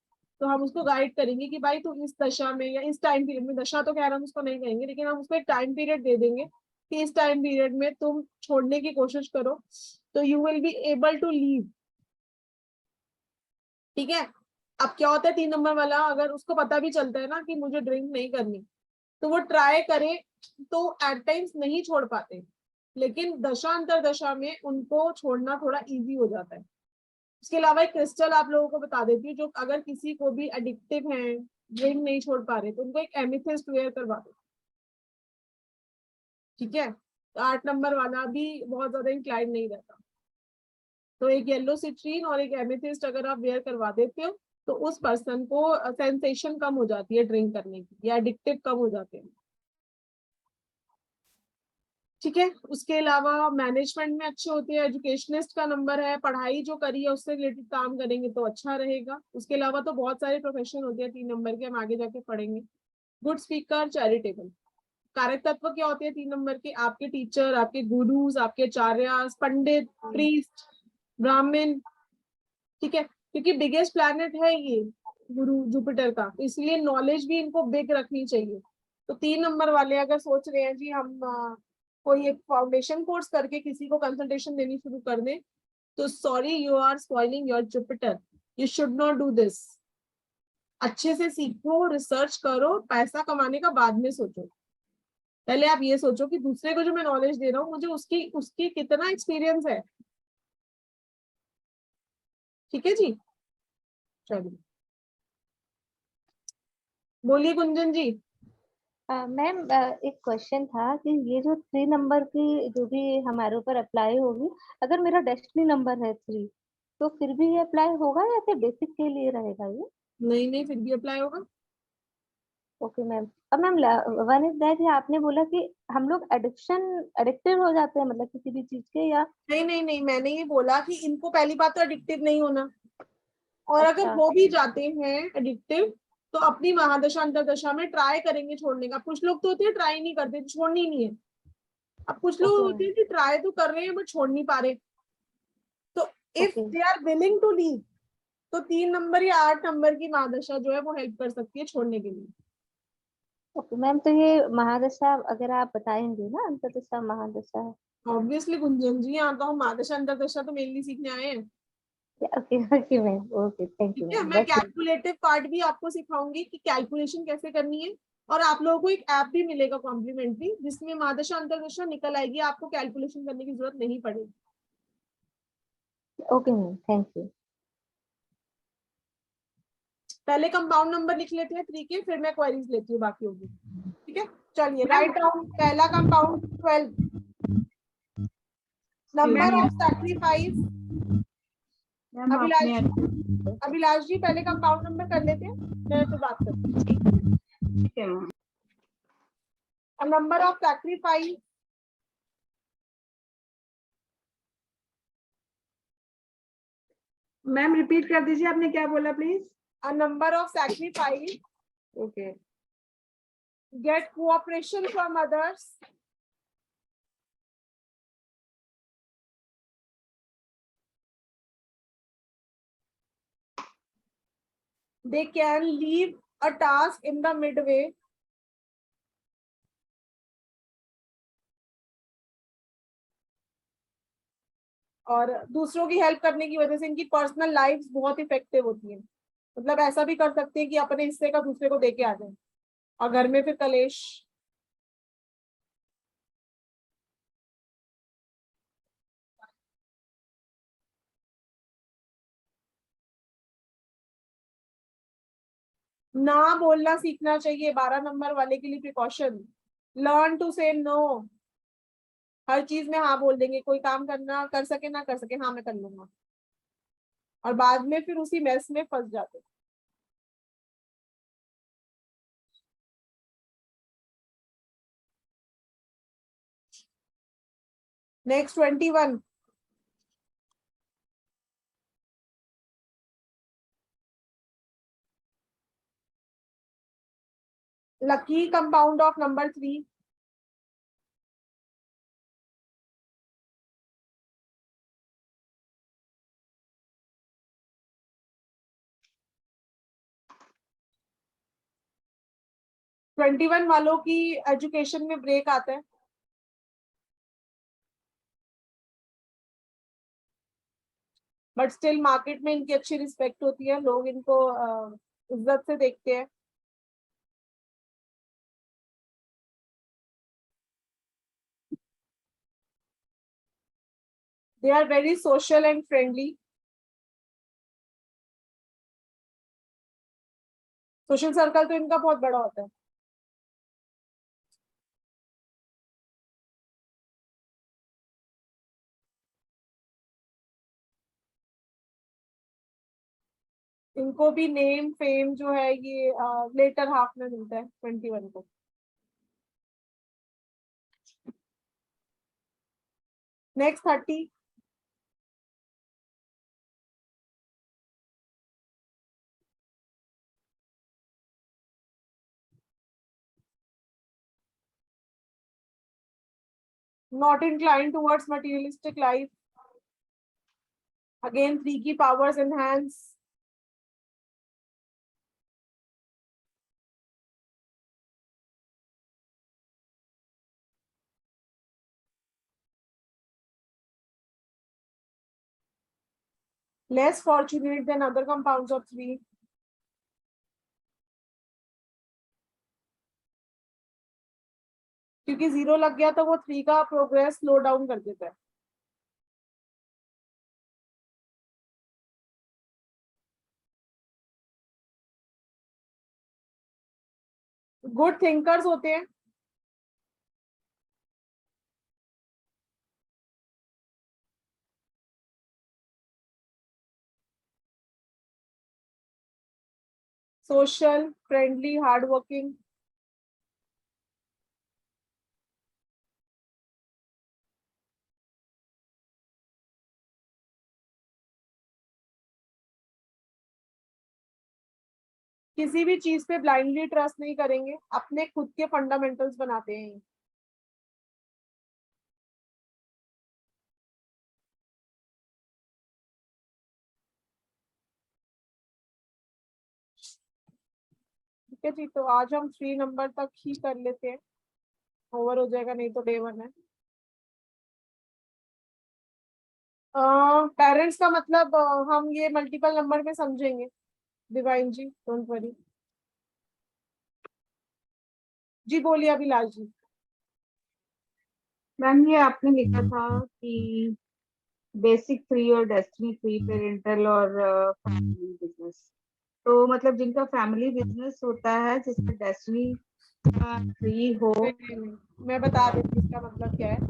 तो हम उसको गाइड करेंगे कि भाई तू इस दशा में या इस टाइम पीरियड में, दशा तो खैर हम उसको नहीं कहेंगे, लेकिन हम उसको एक टाइम पीरियड दे देंगे कि इस टाइम पीरियड में तुम छोड़ने की कोशिश करो, तो you will be able to leave, ठीक है। अब क्या होता है 3 नंबर वाला, अगर उसको पता भी चलता है ना कि मुझे ड्रिंक नहीं करनी, तो वो ट्राई करे तो एट टाइम्स नहीं छोड़ पाते, लेकिन दशा अंतर दशा में उनको छोड़ना थोड़ा इजी हो जाता है। उसके अलावा एक क्रिस्टल आप लोगों को बता देती हूँ, जो अगर किसी को भी एडिक्टिव है, ड्रिंक नहीं छोड़ पा रहे, तो उनको एक एमिथिस्ट वेयर करवा दो, ठीक है। तो 8 नंबर वाला भी बहुत ज्यादा इंक्लाइंड नहीं रहता, तो एक येलो सिट्रीन और एक एमिथिस्ट अगर आप वेयर करवा देते हो तो उस पर्सन को सेंसेशन कम हो जाती है ड्रिंक करने की, या एडिक्टिव कम हो जाते हैं, ठीक है। उसके अलावा मैनेजमेंट में अच्छे होते हैं, एजुकेशनिस्ट का नंबर है, पढ़ाई जो करी है उससे रिलेटेड काम करेंगे तो अच्छा रहेगा। उसके अलावा तो बहुत सारे प्रोफेशन होते हैं 3 नंबर के, हम आगे जाके पढ़ेंगे। Good speaker, charitable. कारक तत्व क्या होते हैं 3 नंबर के? आपके टीचर, आपके गुरुज, आपके आचार्यस, पंडित, प्रीस्ट, ब्राह्मण, ठीक है, क्योंकि बिगेस्ट प्लैनेट है ये गुरु जुपिटर का, तो इसलिए नॉलेज भी इनको बिग रखनी चाहिए। तो 3 नंबर वाले अगर सोच रहे हैं जी हम कोई एक फाउंडेशन कोर्स करके किसी को कंसल्टेशन देनी शुरू कर दें, तो sorry, you are spoiling your Jupiter, you should not do this. अच्छे से सीखो, रिसर्च करो, पैसा कमाने का बाद में सोचो, पहले आप ये सोचो कि दूसरे को जो मैं नॉलेज दे रहा हूँ मुझे उसकी कितना एक्सपीरियंस है, ठीक है जी। चलिए बोलिए गुंजन जी। मैम एक क्वेश्चन था कि ये जो 3 नंबर की जो भी हमारे ऊपर अप्लाई होगी, अगर मेरा डेस्टिनी नंबर है 3, तो फिर भी ये अप्लाई होगा या फिर बेसिक के लिए रहेगा ये? नहीं नहीं, फिर भी अप्लाई होगा। Okay ma'am. अब मैम वन इज दैट, आपने बोला कि हम लोग एडिक्टेड हो जाते हैं मतलब किसी भी चीज के, या? नहीं नहीं नहीं, मैंने ये बोला कि इनको पहली बात तो एडिक्टिव नहीं होना, और अगर हो भी जाते हैं एडिक्टिव तो अपनी महादशा अंतरदशा में ट्राई करेंगे छोड़ने का। कुछ लोग तो होते हैं ट्राई नहीं करते, छोड़नी नहीं है। अब कुछ लोग होते हैं कि ट्राई तो कर रहे हैं बट छोड़ नहीं पा रहे, तो if they are willing to leave तो 3 नंबर या 8 नंबर की महादशा जो है वो हेल्प कर सकती है छोड़ने के लिए। ओके मैम, तो ये महादशा अगर आप बताएंगे ना, अंतरदशा महादशा है। ऑब्वियसली गुंजन जी, यहाँ तो हम महादशा अंतरदशा तो मेनली सीखने आए हैं। Okay okay ma'am, okay thank you ठीक है, मैम, मैं बस कैलकुलेटिव पार्ट भी आपको सिखाऊंगी कि कैलकुलेशन कैसे करनी है, और आप लोगों को एक ऐप भी मिलेगा कॉम्प्लीमेंट्री, जिसमें महादशा अंतरदशा निकल आएगी, आपको कैलकुलेशन करने की जरूरत नहीं पड़ेगी। Okay ma'am, thank you. पहले कंपाउंड नंबर लिख लेते हैं 3 के, फिर मैं क्वेरीज लेती हूँ बाकी होगी। ठीक है, चलिए राइट डाउन। पहला compound 12, number of sacrifice. Ma'am Abhilash आपने अभिलाष जी पहले कंपाउंड नंबर कर लेते हैं, मैं तो बात करती हूँ। ठीक है ma'am. Number of sacrifice, ma'am repeat कर दीजिए, आपने क्या बोला please? a number of sacrifice, okay get cooperation from others, they can leave a task in the midway, और दूसरों की हेल्प करने की वजह से इनकी पर्सनल लाइफ बहुत इफेक्टिव होती है। मतलब ऐसा भी कर सकते हैं कि अपने हिस्से का दूसरे को देके आ जाए, और घर में फिर कलेश। ना बोलना सीखना चाहिए, 12 नंबर वाले के लिए प्रिकॉशन, लर्न टू से नो। हर चीज में हाँ बोल देंगे, कोई काम करना कर सके ना कर सके, हाँ मैं कर लूंगा, और बाद में फिर उसी मेस में फंस जाते हैं। Next 21, lucky compound of number 3, twenty one वालों की एजुकेशन में ब्रेक आता है, बट स्टिल मार्केट में इनकी अच्छी रिस्पेक्ट होती है, लोग इनको इज्जत से देखते हैं। They are very social and friendly. Social circle तो इनका बहुत बड़ा होता है। इनको भी नेम फेम जो है ये लेटर हाफ में मिलता है 21 को। Next 30, not inclined towards materialistic life, again 3 की powers enhance, less fortunate than other compounds of 3, क्योंकि 0 लग गया तो वो 3 का प्रोग्रेस स्लो डाउन कर देता है। गुड थिंकर्स होते हैं, सोशल, फ्रेंडली, हार्ड वर्किंग, किसी भी चीज पे ब्लाइंडली ट्रस्ट नहीं करेंगे, अपने खुद के फंडामेंटल्स बनाते हैं। ठीक है जी, तो आज हम 3 नंबर तक ही कर लेते हैं, ओवर हो जाएगा नहीं तो डे 1 है। पेरेंट्स का मतलब हम ये मल्टीपल नंबर में समझेंगे डिवाइन जी, डोंट वरी। जी बोलिए अभिलाष जी। मैम ये आपने लिखा था कि बेसिक 3 और डेस्टिनी 3, पेरेंटल और फैमिली बिजनेस। तो मतलब जिनका फैमिली बिजनेस होता है जिसमें डेस्टिनी 3 हो। मैं बता देती हूँ इसका मतलब क्या है।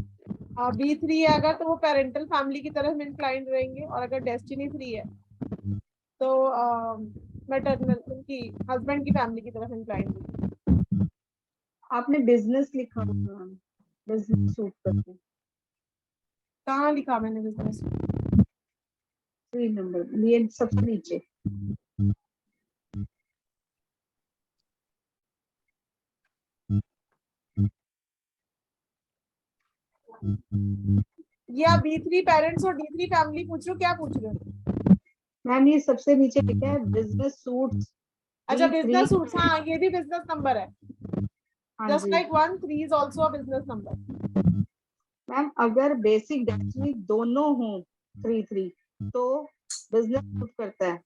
B3 है अगर तो वो पेरेंटल फैमिली की तरफ इंक्लाइंड रहेंगे, और अगर डेस्टिनी 3 है तो मैटरनल उनकी हस्बैंड की फैमिली की तरफ इंक्लाइंड रहेंगे। आपने बिजनेस लिखा था, बिजनेस सूट करके कहाँ लिखा मैंने बिजनेस? 3 नंबर ये सबसे नीचे। ये आप B3 पेरेंट्स और D3 फैमिली पूछ रहे हो, क्या पूछ रहे हो? मैम ये सबसे नीचे लिखा है बिजनेस सूट्स। अच्छा बिजनेस सूट्स, हाँ ये भी बिजनेस नंबर है। हाँ जस्ट जी like 1 3 is also a business number. Ma'am अगर बेसिक डेस्टिनी दोनों हो 3 तो बिजनेस सूट करता है।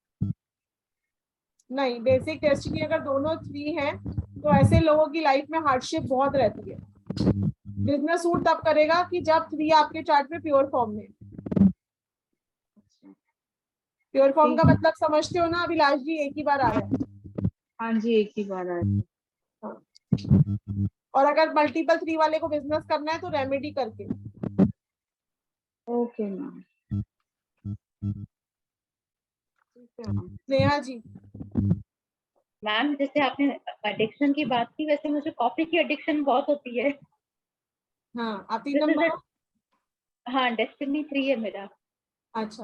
नहीं, बेसिक डेस्टिनी अगर दोनों 3 हैं तो ऐसे लोगों की लाइफ में हार्डशिप बहुत रहती है। बिजनेस सूट तब करेगा कि जब 3 आपके चार्ट में प्योर फॉर्म में। प्योर फॉर्म का मतलब समझते हो ना अभिलाष जी? एक ही बार आ रहा है। हाँ जी एक ही बार आ रहा है। और अगर मल्टीपल 3 वाले को बिजनेस करना है तो रेमेडी करके। Okay ma'am. Neha ji. Ma'am जैसे आपने एडिक्शन की बात की, वैसे मुझे कॉफी की एडिक्शन बहुत होती है। हाँ आप 3 नंबर। हाँ डेस्टिनी 3 है मेरा। अच्छा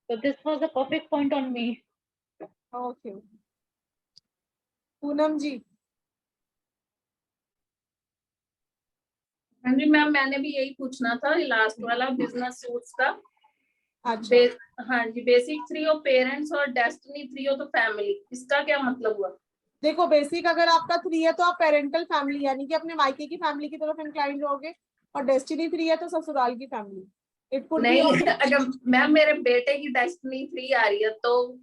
तो this was a perfect point on me. Okay. Poonam ji. हाँ जी मैम, मैंने भी यही पूछना था, लास्ट वाला बिजनेस सूट्स का। अच्छा हाँ जी, बेसिक 3 हो पेरेंट्स और डेस्टिनी 3 हो तो फैमिली, इसका क्या मतलब हुआ? देखो बेसिक अगर आपका 3 है तो आप पेरेंटल फैमिली यानी कि अपने मायके की फैमिली की तरफ इंक्लाइंड रहोगे, और डेस्टिनी 3 है तो ससुराल की फैमिली। इट कुड बी नहीं अगर मैम मेरे बेटे की डेस्टिनी 3 आ रही है तो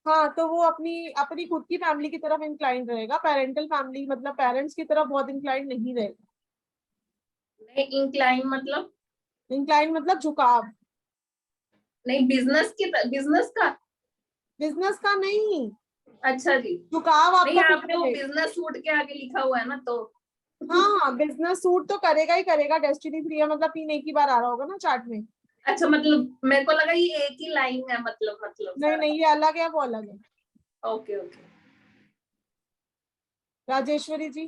हाँ तो वो अपनी अपनी खुद की फैमिली की तरफ इंक्लाइंड रहेगा। पेरेंटल फैमिली मतलब पेरेंट्स की तरफ बहुत इंक्लाइंड नहीं रहेगा। नहीं, इंक्लाइंड मतलब झुकाव। नहीं, बिजनेस का नहीं। अच्छा जी, झुकाव नहीं आपका आपने वो बिजनेस सूट के आगे लिखा हुआ है ना तो। हाँ बिजनेस सूट तो करेगा ही करेगा। डेस्टिनी 3 है मतलब 3 एक ही बार आ रहा होगा ना चार्ट में। अच्छा मतलब मेरे को लगा ये एक ही लाइन है, मतलब नहीं नहीं ये अलग है, वो अलग है। Okay okay. Rajeshwari ji.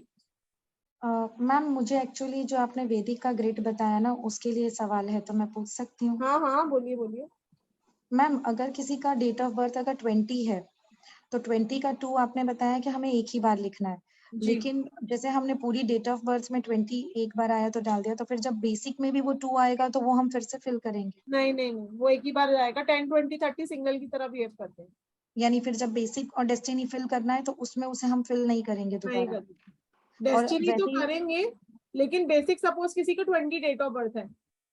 Ma'am मुझे एक्चुअली जो आपने वैदिक का ग्रिड बताया ना उसके लिए सवाल है, तो मैं पूछ सकती हूँ? हाँ हाँ बोलिए बोलिए। मैम अगर किसी का डेट ऑफ बर्थ अगर 20 है तो 20 का 2 आपने बताया कि हमें एक ही बार लिखना है, लेकिन जैसे हमने पूरी डेट ऑफ बर्थ में 20 एक बार आया तो डाल दिया, तो फिर जब बेसिक में भी वो 2 आएगा तो वो हम फिर से फिल करेंगे? नहीं नहीं नहीं वो एक ही बार जाएगा। 10 20 30 सिंगल की तरह बिहेव करते हैं। यानी फिर जब बेसिक और डेस्टिनी फिल करना है तो उसमें उसे हम फिल नहीं करेंगे दोबारा? डेस्टिनी तो करेंगे लेकिन बेसिक सपोज किसी का 20 डेट ऑफ बर्थ है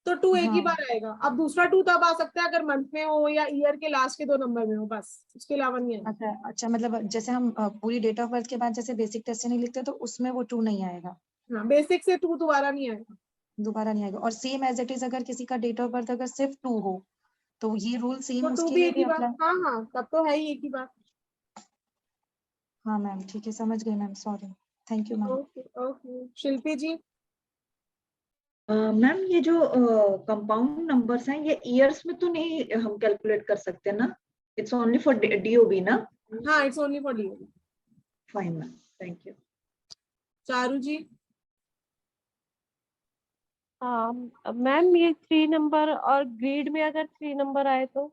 तो 2 एक ही बार आएगा। अब दूसरा 2 तब आ सकता है अगर मंथ में हो या ईयर के लास्ट के 2 नंबर में हो, बस उसके अलावा नहीं आएगा। अच्छा अच्छा, मतलब जैसे हम पूरी डेट ऑफ बर्थ के बाद जैसे बेसिक डेस्टिनी लिखते हैं तो उसमें वो 2 नहीं आएगा? हाँ बेसिक से 2 दोबारा नहीं आएगा। दोबारा नहीं आएगा। और सेम एज इट इज अगर किसी का डेट ऑफ बर्थ अगर सिर्फ 2 हो तो ये रूल सेम तो 2 उसके भी लिए एक भी ही बार। अप्लाई? हाँ हाँ तब तो है ही एक ही बार। हाँ मैम ठीक है, समझ गई ma'am, sorry, thank you ma'am. Okay okay. Shilpi ji. Ma'am ये जो कंपाउंड नंबर्स हैं ये ईयर्स में तो नहीं हम कैलकुलेट कर सकते ना? इट्स ओनली फॉर डीओबी ना? हाँ it's only for DOB. Fine ma'am, thank you. Charu ji. Ma'am ये 3 नंबर और ग्रेड में अगर 3 नंबर आए तो?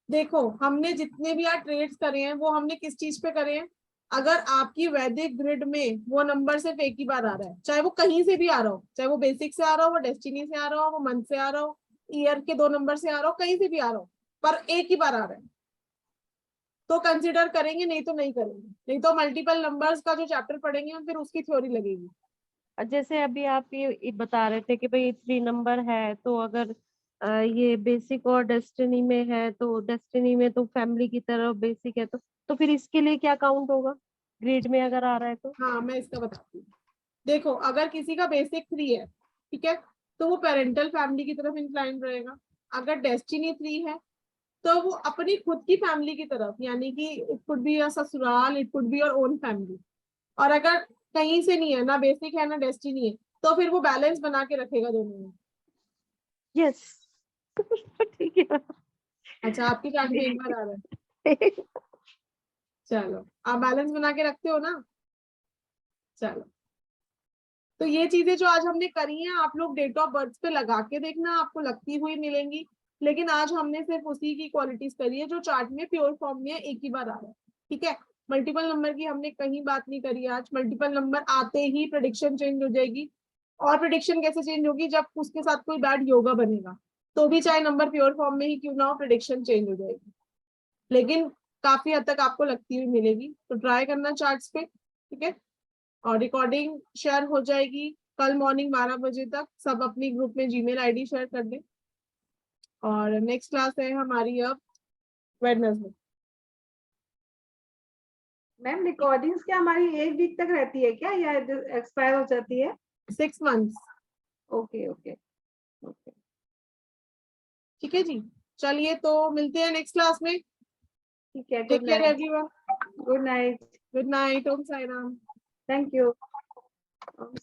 देखो हमने जितने भी यहाँ ट्रेड्स करे हैं वो हमने किस चीज पे करे हैं? अगर आपकी वैदिक ग्रिड में वो नंबर सिर्फ एक ही बार आ रहा है, चाहे वो कहीं से भी आ रहा हो, चाहे वो बेसिक से आ रहा हो, वो डेस्टिनी से आ रहा हो, वो मंथ से आ रहा हो, ईयर के 2 नंबर से आ रहा हो, कहीं से भी आ रहा हो, पर एक ही बार आ रहा है, तो कंसिडर करेंगे, नहीं तो नहीं करेंगे। नहीं तो मल्टीपल नंबर्स का जो चैप्टर पढ़ेंगे हम फिर उसकी थ्योरी लगेगी। जैसे अभी आप ये बता रहे थे कि भाई 3 नंबर है, तो अगर ये बेसिक और डेस्टिनी में है, तो डेस्टिनी में तो फैमिली की तरफ बेसिक है, तो फिर इसके लिए क्या काउंट होगा ग्रेड में अगर आ रहा है तो? हाँ मैं इसका बताती हूँ। देखो अगर किसी का बेसिक 3 है, ठीक है, तो वो पेरेंटल फैमिली की तरफ इंक्लाइन रहेगा। अगर डेस्टिनी 3 है तो वो अपनी खुद की फैमिली की तरफ, यानी कि इट कुड बी अ ससुराल, it could be your own family. और अगर कहीं से नहीं है, ना बेसिक है ना डेस्टिनी है, तो फिर वो बैलेंस बना के रखेगा दोनों में। यस ठीक है। अच्छा आपकी चार्ट में एक बार आ रहा है। चलो आप बैलेंस बना के रखते हो ना। चलो तो ये चीजें जो आज हमने करी हैं, आप लोग डेट ऑफ बर्थ पे लगा के देखना, आपको लगती हुई मिलेंगी। लेकिन आज हमने सिर्फ उसी की क्वालिटीज करी है जो चार्ट में प्योर फॉर्म में एक ही बार आ रहा है, ठीक है। मल्टीपल नंबर की हमने कहीं बात नहीं करी आज। मल्टीपल नंबर आते ही प्रेडिक्शन चेंज हो जाएगी। और प्रेडिक्शन कैसे चेंज होगी? जब उसके साथ कोई बैड योगा बनेगा तो भी चाहे नंबर प्योर फॉर्म में ही क्यों ना हो, प्रेडिक्शन चेंज हो जाएगी। लेकिन काफी हद तक आपको लगती हुई मिलेगी, तो ट्राई करना चार्ट्स पे, ठीक है। और रिकॉर्डिंग शेयर हो जाएगी कल मॉर्निंग 12 बजे तक। सब अपनी ग्रुप में जीमेल आईडी शेयर कर दें। और नेक्स्ट क्लास है हमारी अब वेडनेसडे। मैम रिकॉर्डिंग्स क्या हमारी 1 वीक तक रहती है क्या, या एक्सपायर हो जाती है? 6 मंथ्स। ओके ओके ओके, ठीक है जी, चलिए तो मिलते हैं नेक्स्ट क्लास में। ठीक है। Take good care night. Everyone. Good night. Good night. Om Sai Ram. Thank you.